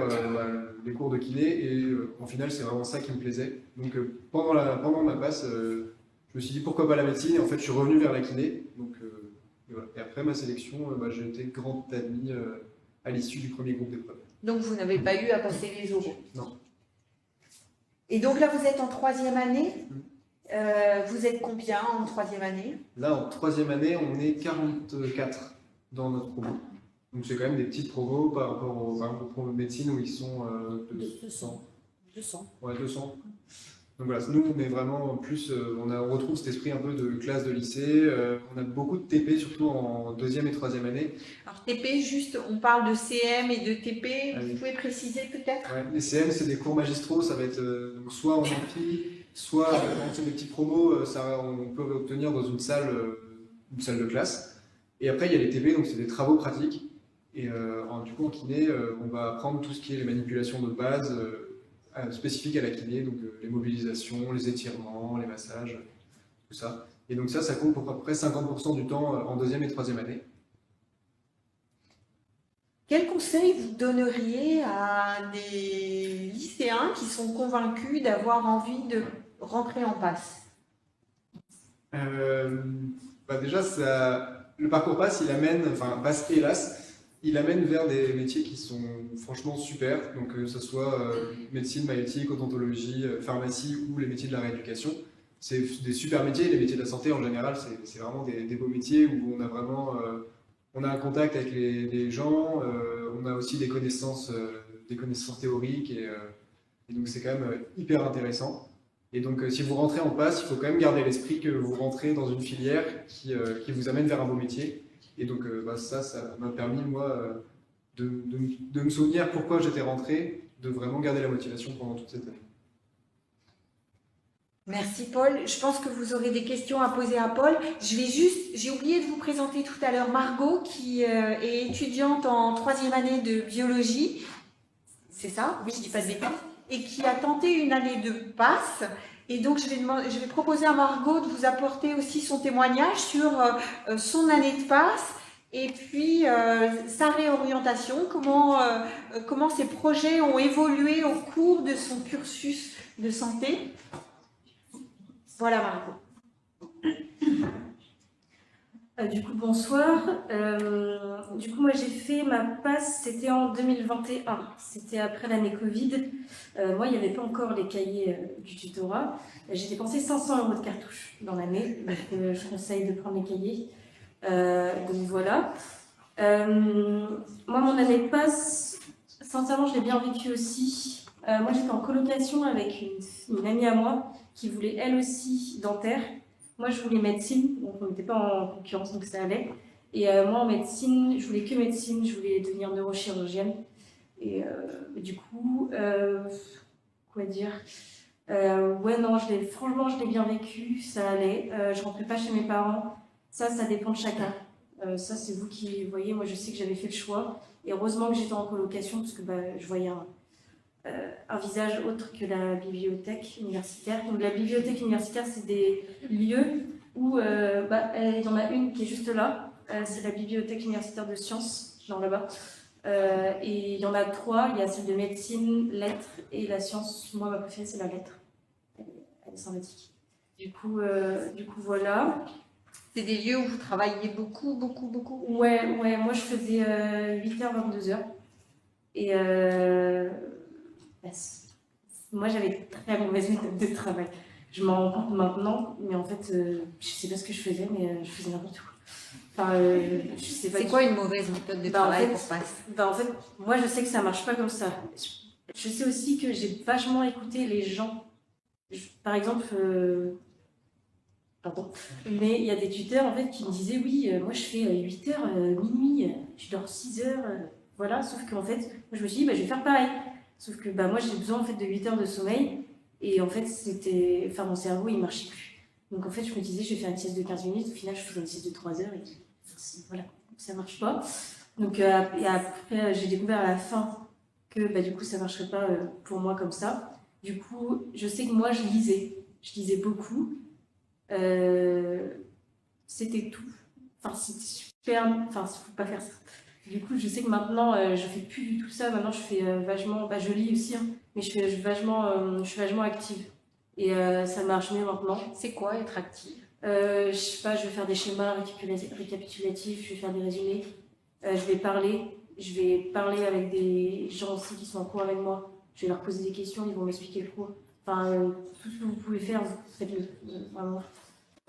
les cours de kiné et en final c'est vraiment ça qui me plaisait. Donc pendant ma passe, je me suis dit pourquoi pas la médecine et en fait je suis revenu vers la kiné. Donc, et, voilà. Et après ma sélection, j'ai été grand admis à l'issue du premier groupe d'épreuves. Donc vous n'avez pas eu à passer les oraux? Non. Et donc là vous êtes en 3e année. Vous êtes combien en 3e année? Là en 3e année on est 44 dans notre promo. Donc c'est quand même des petites promos par rapport aux promos de médecine où ils sont 200. 200. Ouais, 200. Donc voilà, nous on est vraiment plus, on retrouve cet esprit un peu de classe de lycée. On a beaucoup de TP, surtout en 2e et 3e année. Alors TP, juste, on parle de CM et de TP, vous pouvez préciser peut-être? Ouais, les CM c'est des cours magistraux, ça va être donc soit en amphi, soit quand c'est des petits promos, on peut obtenir dans une salle de classe. Et après il y a les TP, donc c'est des travaux pratiques. Et du coup, en kiné, on va apprendre tout ce qui est les manipulations de base spécifiques à la kiné, donc les mobilisations, les étirements, les massages, tout ça. Et donc ça compte pour à peu près 50% du temps en 2e et 3e année. Quel conseil vous donneriez à des lycéens qui sont convaincus d'avoir envie de rentrer en PASS? Déjà, le parcours PASS, PASS hélas, il amène vers des métiers qui sont franchement super, donc que ce soit médecine, maïeutique, odontologie, pharmacie ou les métiers de la rééducation. C'est des super métiers, les métiers de la santé en général, c'est vraiment des beaux métiers où on a vraiment on a un contact avec les gens, on a aussi des connaissances théoriques et donc c'est quand même hyper intéressant. Et donc si vous rentrez en PASS, il faut quand même garder à l'esprit que vous rentrez dans une filière qui vous amène vers un beau métier. Et donc ça m'a permis, moi, de me souvenir pourquoi j'étais rentré, de vraiment garder la motivation pendant toute cette année. Merci Paul. Je pense que vous aurez des questions à poser à Paul. J'ai oublié de vous présenter tout à l'heure Margot, qui est étudiante en 3e année de biologie. C'est ça? Oui, je dis pas de bêtises. Et qui a tenté une année de PASS. Et donc, je vais proposer à Margot de vous apporter aussi son témoignage sur son année de PASS et puis sa réorientation, comment ses projets ont évolué au cours de son cursus de santé. Voilà, Margot. Du coup, bonsoir. Du coup, moi, j'ai fait ma passe, c'était en 2021. C'était après l'année Covid. Moi, il n'y avait pas encore les cahiers du tutorat. J'ai dépensé 500 € de cartouches dans l'année. Donc, je conseille de prendre les cahiers. Donc, voilà. Moi, mon année de passe, sincèrement, je l'ai bien vécu aussi. Moi, j'étais en colocation avec une amie à moi qui voulait elle aussi dentaire. Moi, je voulais médecine, donc on n'était pas en concurrence, donc ça allait. Et moi, en médecine, je voulais que médecine, je voulais devenir neurochirurgienne. Et du coup, quoi dire ouais, non, franchement, je l'ai bien vécu, ça allait. Je rentrais pas chez mes parents. Ça dépend de chacun. Ça, c'est vous qui voyez. Moi, je sais que j'avais fait le choix. Et heureusement que j'étais en colocation, parce que je voyais un visage autre que la bibliothèque universitaire. Donc, la bibliothèque universitaire, c'est des lieux où il y en a une qui est juste là. C'est la bibliothèque universitaire de sciences, genre là-bas. Et il y en a 3. Il y a celle de médecine, lettres et la science. Moi, ma préférée, c'est la lettre. Elle est sympathique. Du coup, voilà. C'est des lieux où vous travaillez beaucoup, beaucoup, beaucoup. Ouais, moi je faisais 8h, 22h. Et moi j'avais très mauvaise méthode de travail. Je m'en rends compte maintenant, mais en fait, je sais pas ce que je faisais, mais je faisais n'importe quoi. Enfin, je sais pas. C'est quoi une mauvaise méthode de travail pour passer? En fait, moi je sais que ça marche pas comme ça. Je sais aussi que j'ai vachement écouté les gens. Par exemple, pardon. Mais il y a des tuteurs en fait qui me disaient oui, moi je fais 8h, minuit, je dors 6h, voilà. Sauf qu'en fait, moi je me suis dit je vais faire pareil. Sauf que moi j'ai besoin en fait de 8 heures de sommeil et en fait mon cerveau il marchait plus. Donc en fait je me disais je vais faire une sieste de 15 minutes, au final je faisais une sieste de 3 heures et voilà, ça marche pas. Donc et après j'ai découvert à la fin que du coup ça marcherait pas pour moi comme ça. Du coup je sais que moi je lisais beaucoup. C'était tout. Enfin, c'était super. Enfin, faut pas faire ça. Du coup, je sais que maintenant, je fais plus du tout ça. Maintenant, je fais vachement. Je lis aussi, hein, mais je suis vachement active. Et ça marche mieux maintenant. C'est quoi être active? Je sais pas, je vais faire des schémas récapitulatifs, je vais faire des résumés. Je vais parler avec des gens aussi qui sont en cours avec moi. Je vais leur poser des questions, ils vont m'expliquer le cours. Enfin, tout ce que vous pouvez faire, faites-le. Vraiment.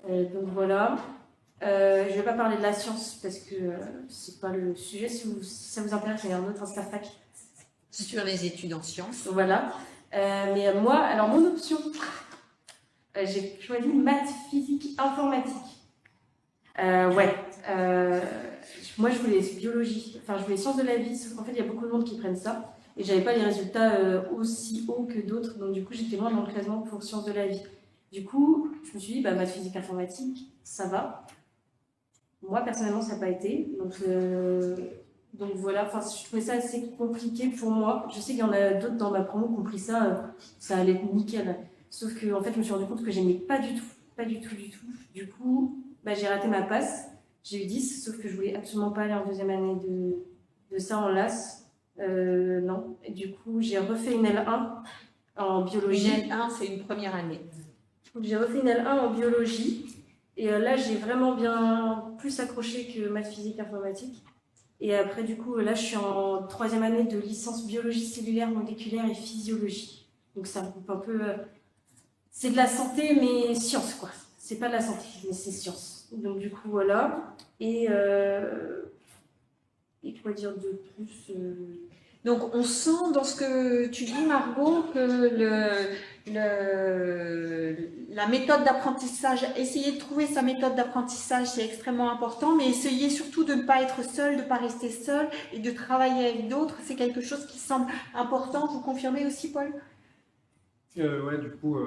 Donc voilà. Je vais pas parler de la science parce que c'est pas le sujet. Si ça vous intéresse, il y a un autre Instafac. Sur les études en sciences. Voilà. Mais moi, alors mon option, j'ai choisi maths, physique, informatique. Moi, je voulais biologie. Enfin, je voulais sciences de la vie, sauf qu'en fait, il y a beaucoup de monde qui prennent ça. Et j'avais pas les résultats aussi hauts que d'autres. Donc, du coup, j'étais loin dans le classement pour sciences de la vie. Du coup, je me suis dit, maths, physique, informatique, ça va. Moi, personnellement, ça n'a pas été. Donc voilà, enfin, je trouvais ça assez compliqué pour moi. Je sais qu'il y en a d'autres dans ma promo qui ont pris ça, ça allait être nickel. Sauf que, en fait, je me suis rendu compte que j'aimais pas du tout. Pas du tout, du tout. Du coup, j'ai raté ma passe. J'ai eu 10, sauf que je voulais absolument pas aller en deuxième année de ça en LAS. Non. Et du coup, j'ai refait une L1 en biologie. Une L1, c'est une première année. Donc, j'ai refait une L1 en biologie. Et là, j'ai vraiment bien plus accroché que maths, physique, informatique. Et après, du coup, là, je suis en troisième année de licence biologie cellulaire, moléculaire et physiologie. Donc, ça regroupe un peu... c'est de la santé, mais science, quoi. C'est pas de la santé, mais c'est science. Donc, du coup, voilà. Et quoi dire de plus Donc, on sent dans ce que tu dis, Margot, que la méthode d'apprentissage, essayer de trouver sa méthode d'apprentissage, c'est extrêmement important, mais essayer surtout de ne pas être seul, de ne pas rester seul et de travailler avec d'autres, c'est quelque chose qui semble important. Vous confirmez aussi, Paul? Ouais, du coup,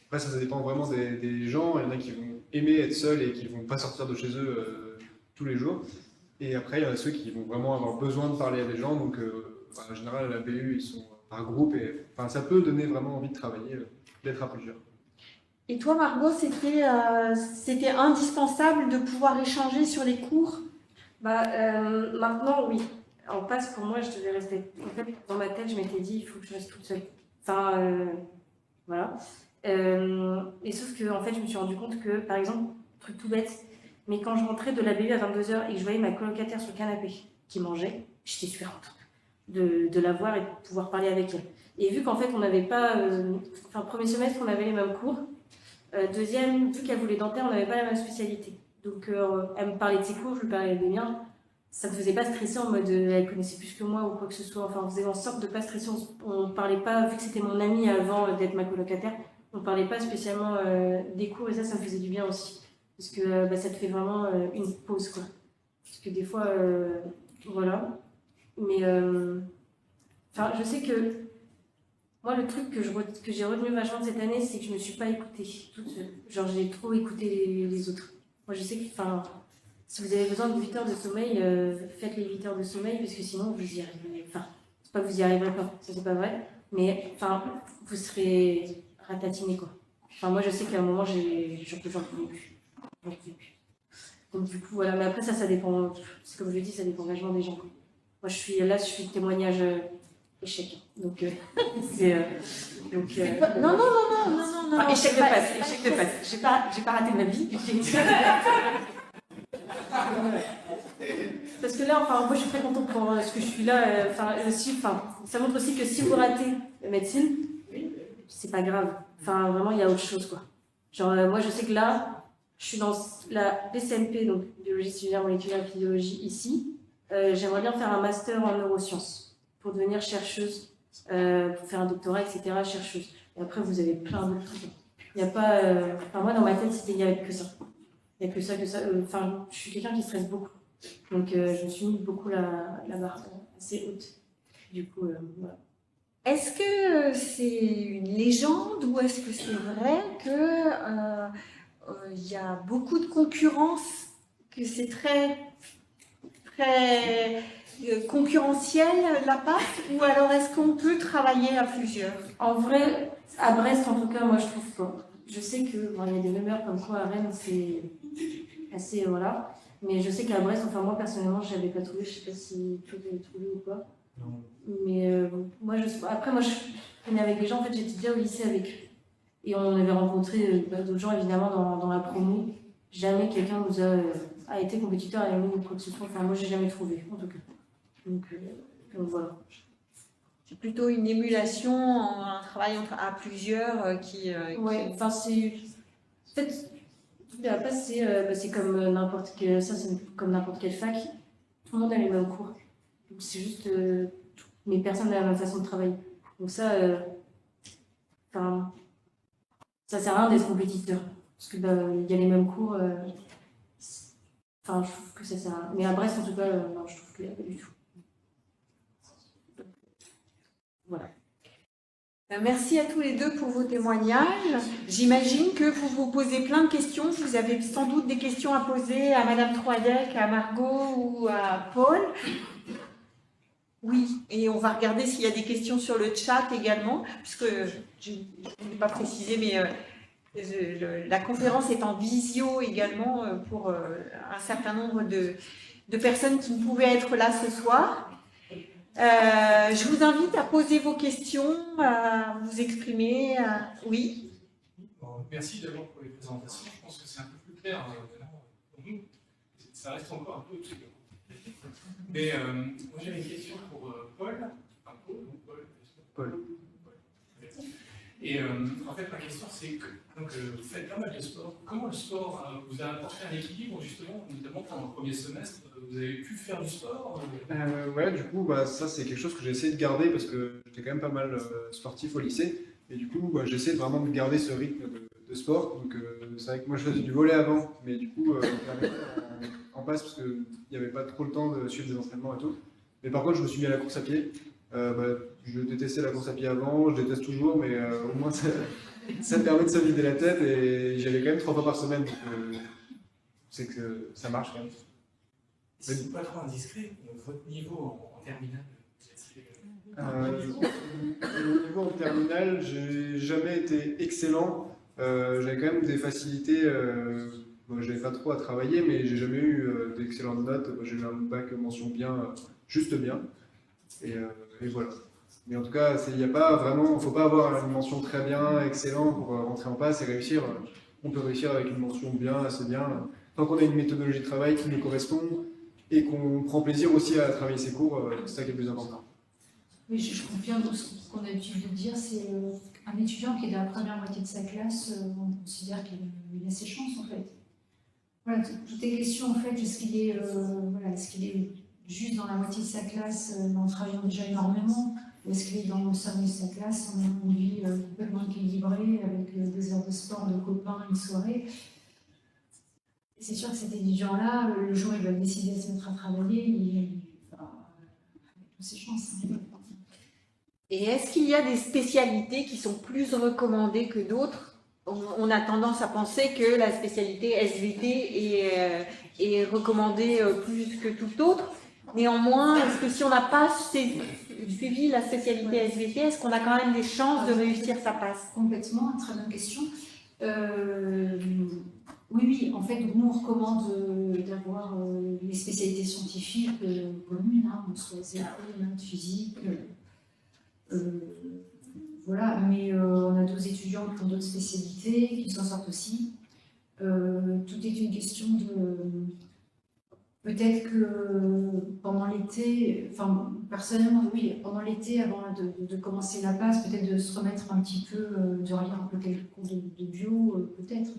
après ça dépend vraiment des gens. Il y en a qui vont aimer être seuls et qui vont pas sortir de chez eux tous les jours. Et après, il y en a ceux qui vont vraiment avoir besoin de parler à des gens. Donc, en général, à la BU, ils sont par groupe et ça peut donner vraiment envie de travailler, d'être à plusieurs. Et toi, Margot, c'était indispensable de pouvoir échanger sur les cours? Maintenant, oui. En passe, pour moi, je devais rester. En fait, dans ma tête, je m'étais dit, il faut que je reste toute seule. Enfin, voilà. Et sauf que, en fait, je me suis rendu compte que, par exemple, truc tout bête, Mais quand je rentrais de la BU à 22h et que je voyais ma colocataire sur le canapé qui mangeait, j'étais super contente de la voir et de pouvoir parler avec elle. Et vu qu'en fait, on n'avait pas... premier semestre, on avait les mêmes cours. Deuxième, vu qu'elle voulait dentaire, on n'avait pas la même spécialité. Donc, elle me parlait de ses cours, je lui parlais des miens. Ça ne me faisait pas stresser en mode elle connaissait plus que moi ou quoi que ce soit. Enfin, on faisait en sorte de ne pas stresser. On ne parlait pas, vu que c'était mon amie avant d'être ma colocataire, on ne parlait pas spécialement des cours et ça me faisait du bien aussi. Parce que ça te fait vraiment une pause, quoi. Parce que des fois, voilà. Mais, je sais que moi, le truc que j'ai retenu vachement de cette année, c'est que je ne me suis pas écoutée toute seule. Genre, j'ai trop écouté les autres. Moi, je sais que, si vous avez besoin de 8 heures de sommeil, faites les 8 heures de sommeil, parce que sinon, vous y arriverez. Enfin, c'est pas que vous y arriverez pas, ça c'est pas vrai, mais, vous serez ratatiné, quoi. Moi, je sais qu'à un moment, j'en pouvais plus. Donc, du coup, voilà. Mais après, ça dépend, c'est comme je le dis, ça dépend vachement des gens, quoi. Moi, je suis témoignage échec. Donc, c'est. Non. Échec de passe. J'ai pas raté ma vie. Parce que là, moi, je suis très contente pour ce que je suis là. Ça montre aussi que si vous ratez médecine, c'est pas grave. Vraiment, il y a autre chose, quoi. Genre, moi, je sais que là, je suis dans la PCMP, donc biologie cellulaire moléculaire épidémiologie ici. J'aimerais bien faire un master en neurosciences pour devenir chercheuse, pour faire un doctorat, etc. Chercheuse. Et après, vous avez plein d'autres trucs. Il n'y a pas. Moi, dans ma tête, il n'y avait que ça. Il n'y a que ça, je suis quelqu'un qui stresse beaucoup. Donc, je me suis mis beaucoup la barre assez haute. Du coup, voilà. Est-ce que c'est une légende ou est-ce que c'est vrai qu'il y a beaucoup de concurrence, que c'est très concurrentiel la PAF, ou alors est-ce qu'on peut travailler à plusieurs? En vrai, à Brest en tout cas, moi je trouve pas. Je sais qu'il y a des rumeurs comme quoi à Rennes c'est assez voilà, mais je sais qu'à Brest, moi personnellement, je n'avais pas trouvé, je sais pas si tu l'avais trouvé ou pas. Non. Mais après moi je venais avec des gens, en fait j'étais déjà au lycée avec eux. Et on avait rencontré d'autres gens évidemment dans la promo. Jamais quelqu'un nous a été compétiteur avec nous ou quoi que ce soit. Moi j'ai jamais trouvé en tout cas. Donc voilà. C'est plutôt une émulation, un travail à plusieurs qui... Ouais, c'est... En fait, la place, c'est comme n'importe quelle... Ça, c'est comme n'importe quelle fac. Tout le monde a les mêmes cours. Donc c'est juste... mais personne n'a la même façon de travailler. Donc ça... ça sert à rien d'être compétiteur. Parce que il y a les mêmes cours... je trouve que ça sert à rien. Mais à Brest, en tout cas, non, je trouve qu'il n'y a pas du tout. Voilà. Merci à tous les deux pour vos témoignages. J'imagine que vous vous posez plein de questions. Vous avez sans doute des questions à poser à Madame Troadec, à Margot ou à Paul. Oui, et on va regarder s'il y a des questions sur le chat également, puisque je n'ai pas précisé, mais la conférence est en visio également pour un certain nombre de personnes qui ne pouvaient être là ce soir. Je vous invite à poser vos questions, à vous exprimer. Oui. Bon, merci d'abord pour les présentations. Je pense que c'est un peu plus clair maintenant pour nous. Ça reste encore un peu obscur. Mais moi j'avais une question pour Paul. Enfin, Paul. Et en fait, ma question c'est que vous faites pas mal de sport. Comment le sport vous a apporté un équilibre justement, notamment pendant le premier semestre? Vous avez pu faire du sport? Ouais, du coup, ça c'est quelque chose que j'ai essayé de garder parce que j'étais quand même pas mal sportif au lycée. Et du coup, j'ai essayé vraiment de garder ce rythme de sport. Donc c'est vrai que moi je faisais du volley avant, mais du coup, en passe parce qu'il n'y avait pas trop le temps de suivre des entraînements et tout. Mais par contre, je me suis mis à la course à pied. Je détestais la course à pied avant, je déteste toujours, mais au moins ça me permet de se vider la tête et j'y allais quand même 3 fois par semaine. Donc c'est que ça marche quand même. C'est pas trop indiscret, votre niveau en terminale? Au niveau en terminale, j'ai jamais été excellent. J'avais quand même des facilités. J'avais pas trop à travailler, mais j'ai jamais eu d'excellentes notes. J'ai eu un bac mention bien, juste bien. Et voilà. Mais en tout cas, il n'y a pas vraiment, faut pas avoir une mention très bien, excellent pour rentrer en passe et réussir. On peut réussir avec une mention bien, assez bien. tant qu'on a une méthodologie de travail qui nous correspond et qu'on prend plaisir aussi à travailler ses cours, c'est ça qui est le plus important. Oui, je confirme ce qu'on a l'habitude de dire, c'est un étudiant qui est dans la première moitié de sa classe, on considère qu'il a ses chances en fait. Voilà, tout est question en fait, est-ce qu'il est, juste dans la moitié de sa classe en travaillant déjà énormément, ou est-ce qu'il est dans le sommet de sa classe en ayant une vie complètement équilibrée avec des heures de sport, de copains, une soirée. C'est sûr que cet étudiant-là, le jour où il va décider de se mettre à travailler, il va avec toutes ses chances. Hein. Et est-ce qu'il y a des spécialités qui sont plus recommandées que d'autres? On a tendance à penser que la spécialité SVT est recommandée plus que toute autre. Néanmoins, est-ce que si on n'a pas suivi la spécialité SVT, est-ce qu'on a quand même des chances de réussir sa passe? Complètement, très bonne question. Oui, en fait, nous on recommande d'avoir les spécialités scientifiques communes, hein, soit SVT, maths, physique. Voilà, mais on a d'autres étudiants qui ont d'autres spécialités, qui s'en sortent aussi. Tout est une question de... Peut-être que pendant l'été, enfin personnellement oui, pendant l'été, avant de commencer la passe, peut-être de se remettre un petit peu, de relire un peu quelques cours de bio, peut-être,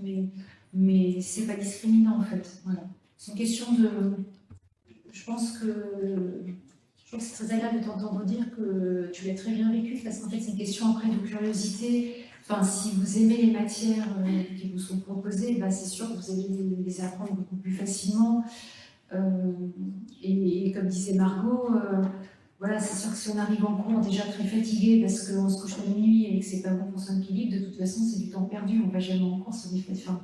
mais c'est pas discriminant en fait. Voilà. C'est une question de... Je pense que c'est très agréable de t'entendre dire que tu l'as très bien vécu, parce qu'en fait, c'est une question après de curiosité. Enfin, si vous aimez les matières qui vous sont proposées, bah, c'est sûr que vous allez les apprendre beaucoup plus facilement. Et comme disait Margot, voilà, c'est sûr que si on arrive en cours déjà très fatigué parce qu'on se couche la nuit et que c'est pas bon pour son équilibre, de toute façon, c'est du temps perdu. On va jamais en cours, c'est des enfin, la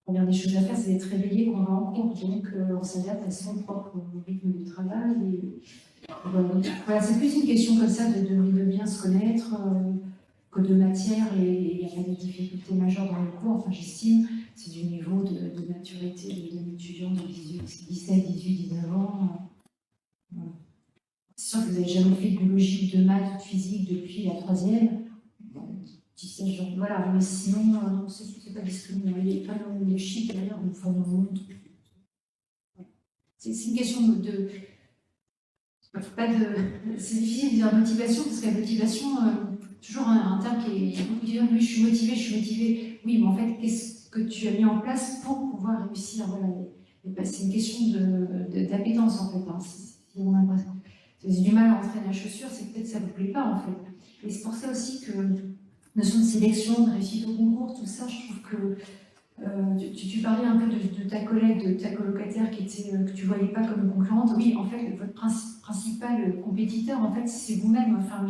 première des choses à faire, c'est d'être réveillé quand on va en cours. Donc, on s'adapte à son propre rythme de travail. Voilà, c'est plus une question comme ça de bien se connaître que de matière, et il n'y a pas de difficulté majeure dans le cours, enfin j'estime, c'est du niveau de maturité d'un étudiant de 17, 18, 19 ans. Voilà. C'est sûr que vous n'avez jamais fait de biologie, de maths, de physique depuis la 3e. 17 jours, voilà, mais sinon, c'est pas discriminant. Il n'y a pas de chic d'ailleurs, on forme au monde. C'est une question de c'est difficile de dire motivation, parce que la motivation, toujours un terme qui est beaucoup dit, oui, je suis motivée. Oui, mais en fait, qu'est-ce que tu as mis en place pour pouvoir réussir? Voilà. C'est une question d'appétence, en fait. Hein. Si on a du mal à rentrer dans la chaussure, c'est peut-être que ça ne vous plaît pas, en fait. Et c'est pour ça aussi que notion de sélection, de réussite au concours, tout ça, je trouve que tu parlais un peu de ta collègue, de ta colocataire que tu ne voyais pas comme une concurrente. Oui, en fait, votre principal compétiteur, en fait, c'est vous-même. Enfin,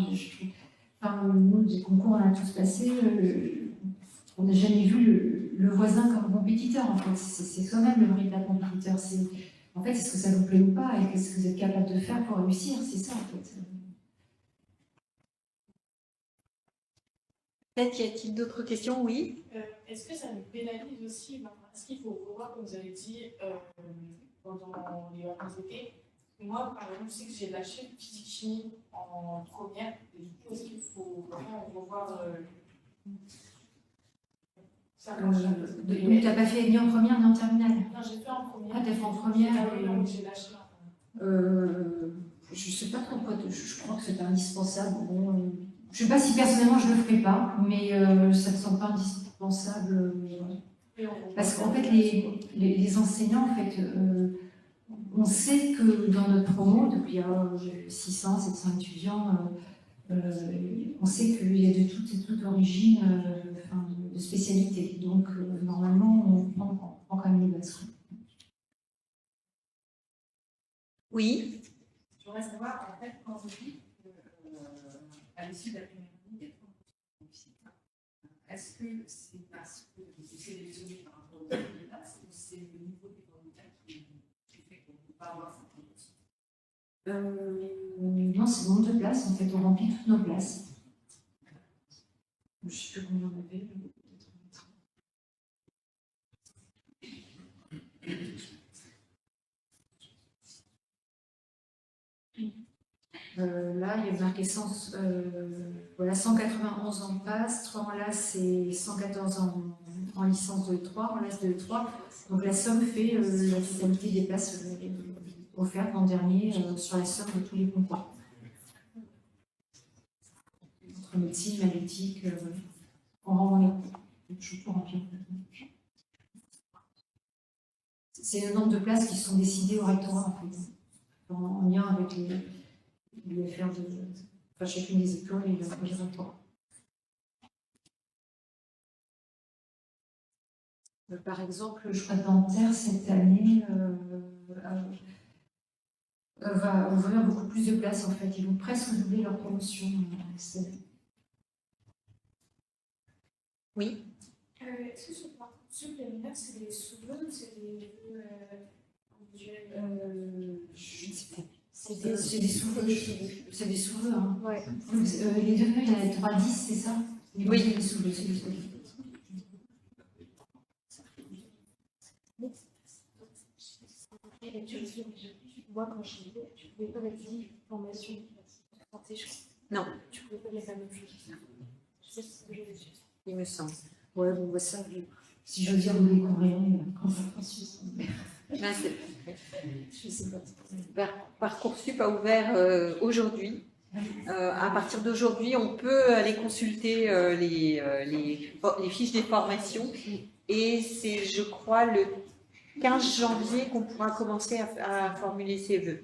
nous, des concours, on a tous passé. On n'a jamais vu le voisin comme compétiteur, en fait. C'est soi-même le véritable compétiteur. En fait, est-ce que ça vous plaît ou pas? Et qu'est-ce que vous êtes capable de faire pour réussir? C'est ça, en fait. Peut-être y a-t-il d'autres questions? Oui. Est-ce que ça nous pénalise aussi? Est-ce qu'il faut revoir, comme vous avez dit, pendant les vacances d'été? Moi, par exemple, je sais que j'ai lâché physique-chimie en première. Et du coup, est-ce qu'il faut vraiment revoir ça? Donc, tu n'as pas fait ni en première ni en terminale? Non, j'ai fait en première. Ah, tu as fait en première? J'ai lâché en première. Je ne sais pas trop quoi. Je crois que c'est pas indispensable. Bon, je ne sais pas si personnellement je ne le ferai pas, mais ça ne me semble pas indispensable. Parce qu'en fait, les enseignants, en fait, on sait que dans notre promo, depuis il y a 600, 700 étudiants, on sait qu'il y a de toute origine de spécialité. Donc, normalement, on prend quand même les bases. Oui. Je voudrais savoir, en fait, quand vous dites à l'issue de la première année, est-ce que c'est parce que vous êtes sélectionné par rapport aux classes ou c'est le niveau des candidats qui fait qu'on ne peut pas avoir cette réponse? Non, c'est le nombre de places. En fait, on remplit toutes nos places. Je ne sais plus combien on avait. Là, il y a marqué 191 en passe, 3 en LAS et 114 en en licence de E3, en LAS de E3. Donc la somme fait la totalité des places offertes l'an dernier sur la somme de tous les concours. Entre médecine, maïeutique, on rend les cours. Je peux remplir. C'est le nombre de places qui sont décidées au rectorat, en fait, en lien avec les affaires de chacune des écoles et le rectorat. Par exemple, le choix dentaire cette année va ouvrir beaucoup plus de places, en fait. Ils vont presque doubler leur promotion cette année. Oui. Est-ce que sur Parcoursup, les mineurs, c'est des sous-vœux ou c'est des vœux individuels? Je ne sais pas. C'est des sous-vœux. C'est des sous-vœux. Hein. Ouais. Les deux vœux, il y en a 3-10, c'est ça? Oui. C'est des sous-vœux. C'est des sous-vœux. Moi, quand je disais, tu pouvais pas mettre 10 formations de santé, je crois. Non, Tu pouvais pas mettre la même chose. Je sais ce que je veux dire. il me semble. Ouais, bon, bah ça, si je veux dire, vous découvrirez quand ça sera su. Là, Je sais pas. Parcoursup a ouvert aujourd'hui. À partir d'aujourd'hui, on peut aller consulter les fiches des formations. Et c'est, je crois, le 15 janvier qu'on pourra commencer à formuler ses vœux.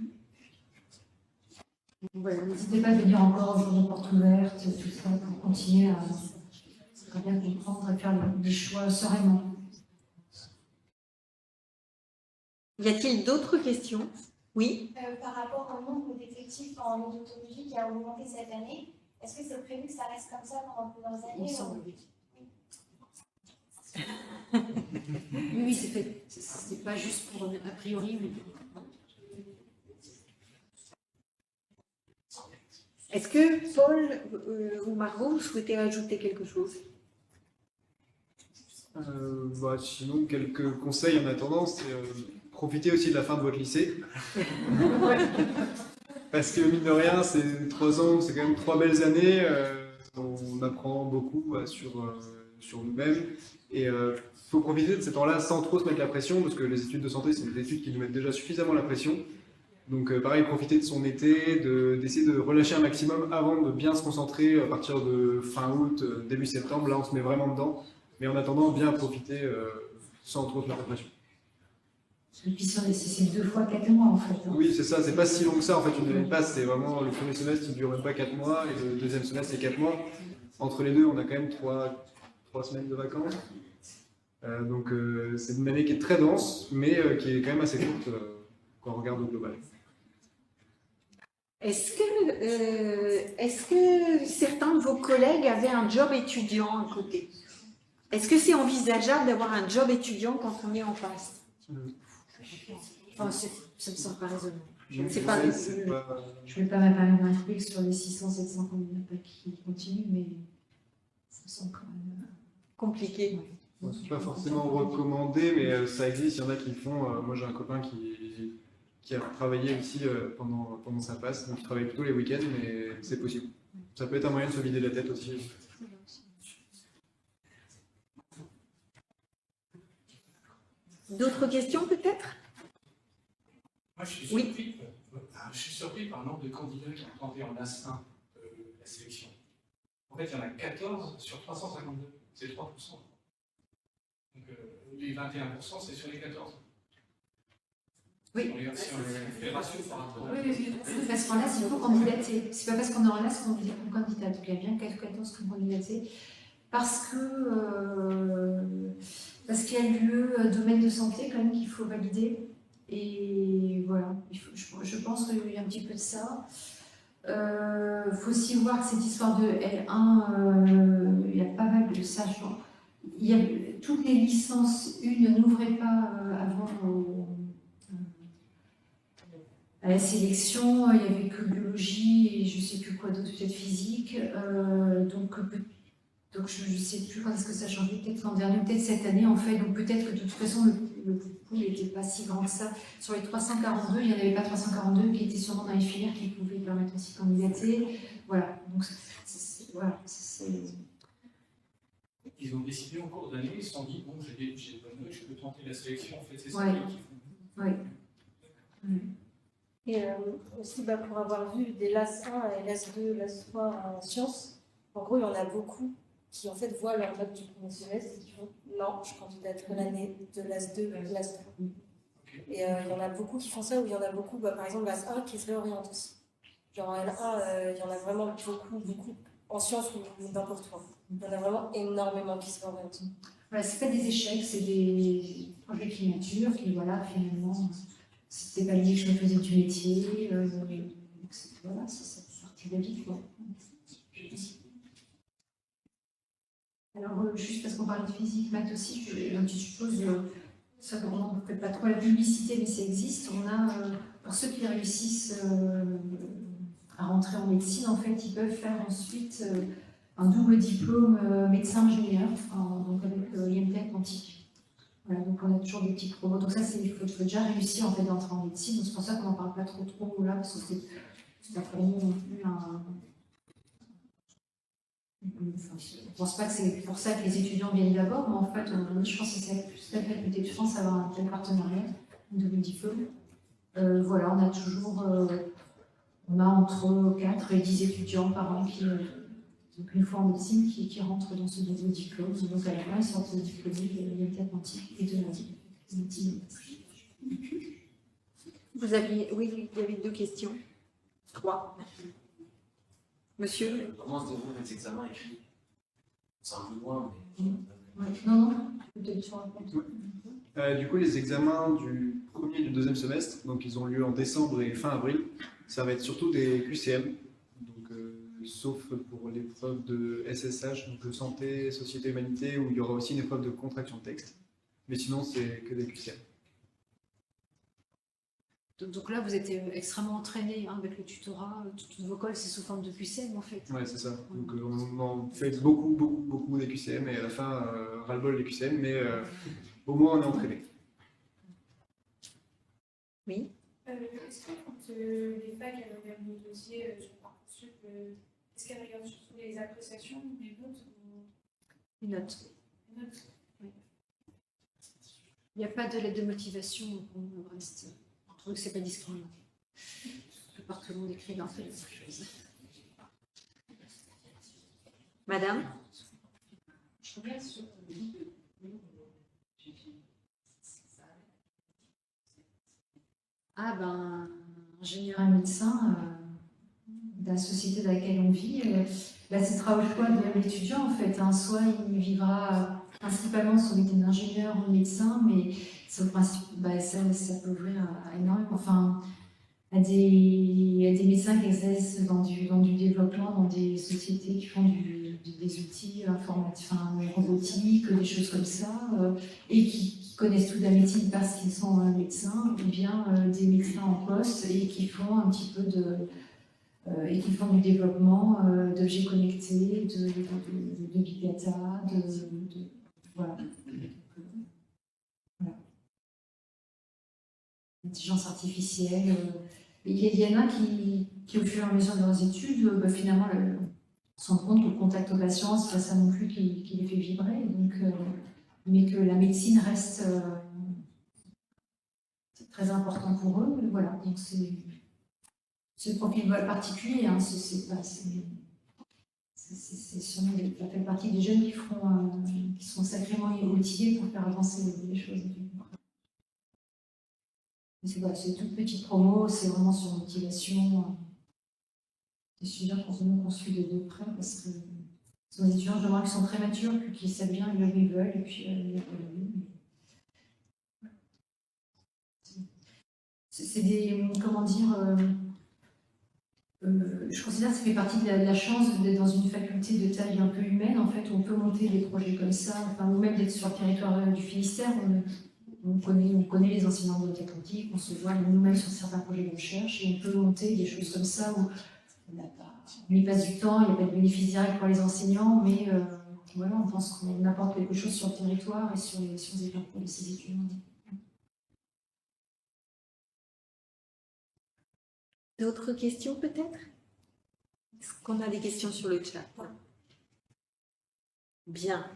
Voilà, n'hésitez pas à venir encore au jour de porte ouverte, tout ça, pour continuer à bien comprendre et faire des choix sereinement. Y a-t-il d'autres questions? Oui. Par rapport au nombre d'effectifs en odontologie qui a augmenté cette année, est-ce que c'est prévu que ça reste comme ça pendant plusieurs années? Il me semble. Oui, c'est fait. C'est pas juste pour a priori. Mais... Est-ce que Paul ou Margot, vous souhaitez ajouter quelque chose? Sinon, quelques conseils en attendant, c'est profiter aussi de la fin de votre lycée. Parce que mine de rien, c'est 3 ans, c'est quand même 3 belles années. On apprend beaucoup sur nous-mêmes. Et il faut profiter de ces temps-là sans trop se mettre la pression, parce que les études de santé, c'est des études qui nous mettent déjà suffisamment la pression. Donc pareil, profiter de son été, d'essayer de relâcher un maximum avant de bien se concentrer à partir de fin août, début septembre. Là, on se met vraiment dedans. Mais en attendant, bien profiter sans trop se mettre la pression. Et puis c'est 2 fois 4 mois en fait. Hein. Oui, c'est ça, c'est pas si long que ça. En fait, une année de passe, c'est vraiment le premier semestre qui dure même pas 4 mois et le deuxième semestre, c'est 4 mois. Entre les deux, on a quand même 3 semaines de vacances. Donc c'est une année qui est très dense, mais qui est quand même assez courte quand on regarde au global. Est-ce que certains de vos collègues avaient un job étudiant à côté? Est-ce que c'est envisageable d'avoir un job étudiant quand on est en passe? Enfin, ça me semble pas raisonnable. Je ne C'est vais pas- pas m'apparaître un truc sur les 600-700 candidats qui continuent, mais ça me semble quand même Compliqué. Bon, c'est pas forcément recommandé, mais ça existe. Il y en a qui le font. Moi, j'ai un copain qui a travaillé aussi pendant sa passe, donc il travaille plutôt les week-ends, mais c'est possible. Ça peut être un moyen de se vider la tête aussi. D'autres questions peut-être? Moi, je suis surpris par le nombre de candidats qui ont tenté en LAS 1 la sélection. En fait, il y en a 14 sur 352. C'est 3%. Donc, les 21%, c'est sur les 14. Oui. Si on fait ratio par rapport à... Oui, parce qu'en LAS, il faut candidater. C'est pas parce qu'on est en LAS qu'on candidate. Donc il y a bien 14 qui ont candidaté. Parce qu'il y a lieu domaine de santé quand même qu'il faut valider. Et voilà, je pense qu'il y a un petit peu de ça. Il faut aussi voir que cette histoire de L1, il y a pas mal de sachants. Toutes les licences 1 n'ouvraient pas avant à la sélection. Il n'y avait que biologie et je ne sais plus quoi d'autre, peut-être physique. Donc je ne sais plus quand est-ce que ça a changé, peut-être l'an dernier, peut-être cette année en fait. Donc peut-être que de toute façon le pool n'était pas si grand que ça. Sur les 342, il n'y en avait pas 342 qui étaient sûrement dans les filières qui pouvaient permettre aussi de candidater. Voilà. Donc voilà. ils ont décidé en cours d'année, ils se sont dit, bon, j'ai de bonnes notes, je peux tenter la sélection, en fait, c'est ça Ouais. qui font. Oui. Et aussi, pour avoir vu des LAS 1 et LAS 2, LAS 3 en sciences, en gros, il y en a beaucoup qui en fait voient leur note du premier semestre et qui font non, je candidate que l'année de LAS 2 ou LAS 3. Et il y en a beaucoup qui font ça, ou il y en a beaucoup, par exemple, LAS 1 qui se réorientent aussi. Genre en L1, il y en a vraiment beaucoup, en sciences ou n'importe quoi. Il y en a vraiment énormément qui se réorientent. Voilà, c'est pas des échecs, c'est des projets de signature qui, voilà, finalement, c'était pas lié que je me faisais du métier. Voilà, c'est partie de la vie, quoi. Alors, juste parce qu'on parle de physique, maths aussi, je suppose, ça, on ne fait pas trop la publicité, mais ça existe. On a, pour ceux qui réussissent à rentrer en médecine, en fait, ils peuvent faire ensuite un double diplôme médecin-ingénieur, donc avec IMT antique. Voilà, donc on a toujours des petits promos. Donc ça, il faut déjà réussir en fait d'entrer en médecine. Donc c'est pour ça qu'on n'en parle pas trop là, parce que c'est pas pour nous non plus un. Enfin, je ne pense pas que c'est pour ça que les étudiants viennent d'abord, mais en fait, je pense que c'est plus la faculté de France d'avoir un tel partenariat, un double diplôme. Voilà, on a toujours, on a entre 4 et 10 étudiants par an qui, donc une fois en médecine, qui rentrent dans ce double diplôme. Donc à la fin, ils sortent diplômés de l'IMT Atlantique et de médecine. Vous aviez, oui, il y avait 2 questions. 3. Monsieur? Comment se déroulent les examens écrits? C'est un peu loin, mais. Ouais. Non, peut-être sur un compte. Du coup, les examens du premier et du deuxième semestre, donc ils ont lieu en décembre et fin avril. Ça va être surtout des QCM, donc, sauf pour l'épreuve de SSH, donc santé, société, humanité, où il y aura aussi une épreuve de contraction de texte. Mais sinon, c'est que des QCM. Donc là, vous êtes extrêmement entraîné avec le tutorat. Toutes vos cols, c'est sous forme de QCM en fait. Ouais, c'est ça. Donc on en fait beaucoup des QCM et à la fin, ras-le-bol des QCM, mais au moins on est entraîné. Oui. Est-ce que quand les facs regardent nos dossiers sur Parcoursup, est-ce qu'elles regardent surtout les appréciations ou les notes Une note. Les notes. Oui. Il n'y a pas de lettre de motivation, donc on reste. Je trouve que c'est pas discriminant. Je part tout le monde écrit un peu la même chose. Madame? Je regarde sur Ah ben, ingénieur et médecin de la société dans laquelle on vit, là ce sera au choix de l'étudiant en fait. Soit il vivra principalement sur métier d'ingénieur ou de médecin, mais ça peut ouvrir à énormément, enfin, à des médecins qui exercent dans du développement, dans des sociétés qui font des outils informatiques, robotiques, des choses comme ça, et qui connaissent toute la médecine parce qu'ils sont médecins, ou bien des médecins en poste et qui font un petit peu et qui font du développement d'objets connectés, de big data, voilà. Intelligence artificielle. Et il y en a qui, au fur et à mesure de leurs études, finalement, se rendent compte que le contact aux patients, c'est pas ça non plus qui les fait vibrer. Donc, mais que la médecine reste très important pour eux. Voilà, donc c'est le profil particulier. Hein, c'est sûrement ça fait partie des jeunes qui sont sacrément outillés pour faire avancer les choses. C'est toute petite promo, c'est vraiment sur motivation. Les étudiants qu'on suit de près parce que sont des étudiants vraiment qui sont très matures, puis qui savent bien où ils veulent, et puis c'est des, comment dire, je considère que ça fait partie de la chance d'être dans une faculté de taille un peu humaine, en fait, où on peut monter des projets comme ça, enfin, ou même d'être sur le territoire du Finistère. On connaît les enseignants de l'Atlantique, on se voit nous-mêmes sur certains projets de recherche et on peut monter des choses comme ça où on y passe du temps, il n'y a pas de bénéfice direct pour les enseignants, mais voilà, on pense qu'on apporte quelque chose sur le territoire et sur les parcours de ces étudiants. D'autres questions peut-être? Est-ce qu'on a des questions sur le chat? Bien.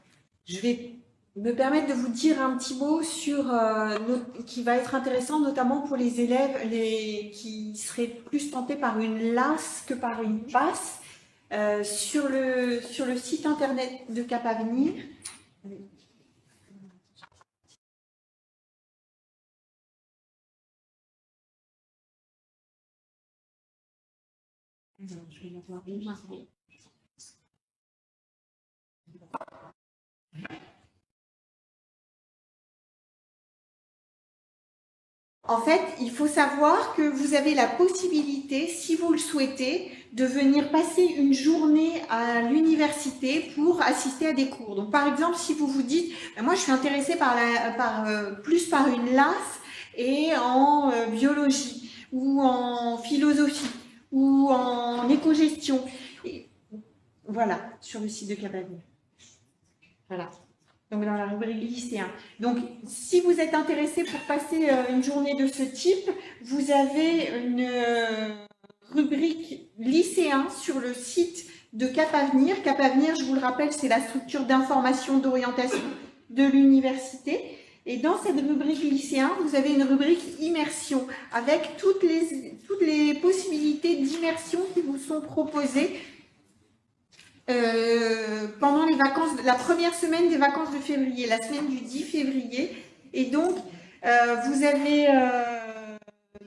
Je vais me permettre de vous dire un petit mot sur qui va être intéressant, notamment pour les élèves qui seraient plus tentés par une LAS que par une PAS. Sur le site internet de Cap Avenir. Je vais l'avoir maintenant. En fait, il faut savoir que vous avez la possibilité, si vous le souhaitez, de venir passer une journée à l'université pour assister à des cours. Donc, par exemple, si vous vous dites, moi, je suis intéressée plus par une LAS et en biologie ou en philosophie ou en éco-gestion. Voilà, sur le site de Cap Avenir. Voilà. Donc, dans la rubrique lycéen. Donc, si vous êtes intéressé pour passer une journée de ce type, vous avez une rubrique lycéen sur le site de Cap Avenir. Cap Avenir, je vous le rappelle, c'est la structure d'information d'orientation de l'université. Et dans cette rubrique lycéen, vous avez une rubrique immersion avec toutes les possibilités d'immersion qui vous sont proposées pendant les vacances, la première semaine des vacances de février, la semaine du 10 février. Et donc, vous avez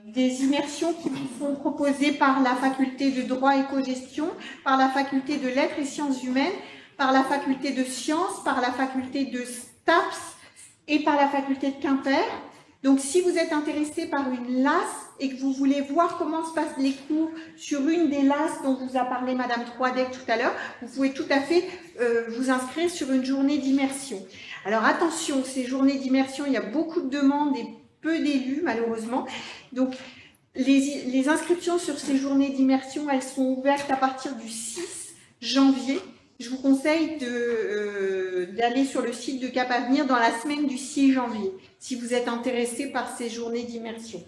des immersions qui vous sont proposées par la faculté de droit et éco-gestion, par la faculté de lettres et sciences humaines, par la faculté de sciences, par la faculté de STAPS et par la faculté de Quimper. Donc, si vous êtes intéressé par une LAS et que vous voulez voir comment se passent les cours sur une des LAS dont vous a parlé Madame Troidec tout à l'heure, vous pouvez tout à fait vous inscrire sur une journée d'immersion. Alors, attention, ces journées d'immersion, il y a beaucoup de demandes et peu d'élus, malheureusement. Donc, les inscriptions sur ces journées d'immersion, elles sont ouvertes à partir du 6 janvier. Je vous conseille d'aller sur le site de Cap Avenir dans la semaine du 6 janvier, si vous êtes intéressé par ces journées d'immersion.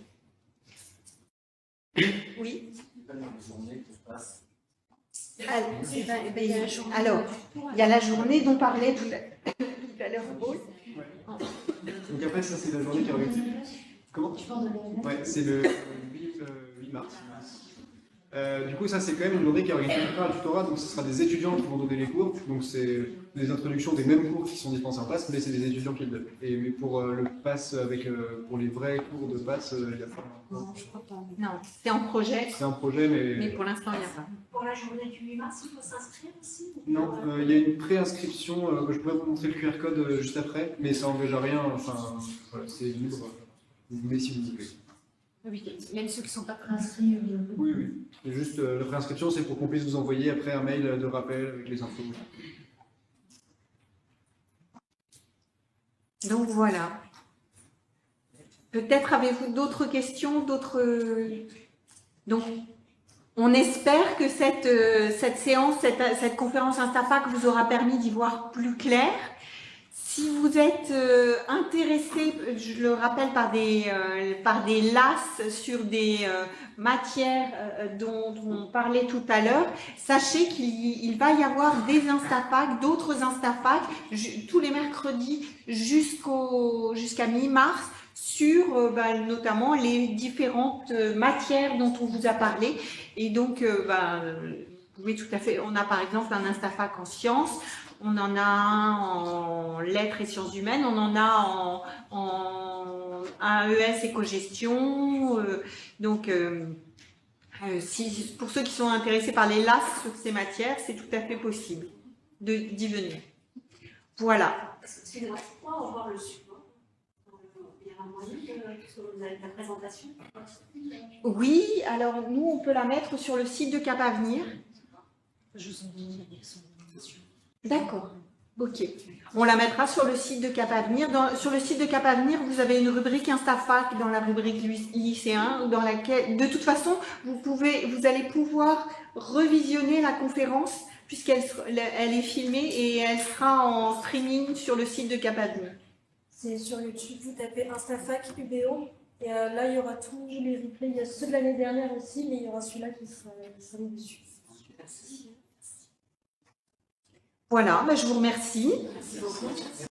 Oui. Alors, il y a la journée dont parlait tout à l'heure Paul. Donc après, ça, c'est la journée qui est organisée. Comment? Ouais, c'est le 8 mars. Du coup, ça, c'est quand même une journée qui est organisée par le tutorat, donc ce sera des étudiants qui vont donner les cours. Donc, c'est des introductions des mêmes cours qui sont dispensés en PASS, mais c'est des étudiants qui le donnent. Et mais pour le PASS, pour les vrais cours de PASS, il n'y a pas. Non, je crois pas. Non, c'est en projet. C'est un projet, mais pour l'instant, il n'y a pas. Pour la journée du 8 mars, il faut s'inscrire aussi? Non, il y a une préinscription, je pourrais vous montrer le QR code juste après, mais ça n'engage à rien, enfin, voilà, c'est libre. Vous venez si vous voulez. Oui, même ceux qui ne sont pas préinscrits. Oui, oui. Et juste, la préinscription, c'est pour qu'on puisse vous envoyer après un mail de rappel avec les infos. Donc voilà. Peut-être avez-vous d'autres questions, Donc, on espère que cette séance, cette conférence Instafac vous aura permis d'y voir plus clair. Si vous êtes intéressé, je le rappelle, par des LAS sur des matières dont on parlait tout à l'heure, sachez qu'il va y avoir des Instafac, d'autres Instafac, tous les mercredis jusqu'à mi-mars, sur notamment les différentes matières dont on vous a parlé. Et donc, vous pouvez tout à fait, on a par exemple un Instafac en sciences, on en a un en lettres et sciences humaines, on en a en AES éco-gestion. Pour ceux qui sont intéressés par les LAS sur ces matières, c'est tout à fait possible d'y venir. Voilà. Excusez-moi, pourquoi avoir le support? Il y a un moyen que vous avez la présentation? Oui, alors nous, on peut la mettre sur le site de Cap Avenir. Je vous envoie la personne. D'accord, ok. On la mettra sur le site de Cap Avenir. Sur le site de Cap Avenir, vous avez une rubrique Instafac dans la rubrique lycéen, dans laquelle, de toute façon, vous allez pouvoir revisionner la conférence puisqu'elle est filmée et elle sera en streaming sur le site de Cap Avenir. C'est sur YouTube, vous tapez Instafac UBO et là il y aura tous les replays. Il y a ceux de l'année dernière aussi, mais il y aura celui-là qui sera mis dessus. Voilà, bah, je vous remercie. Merci beaucoup.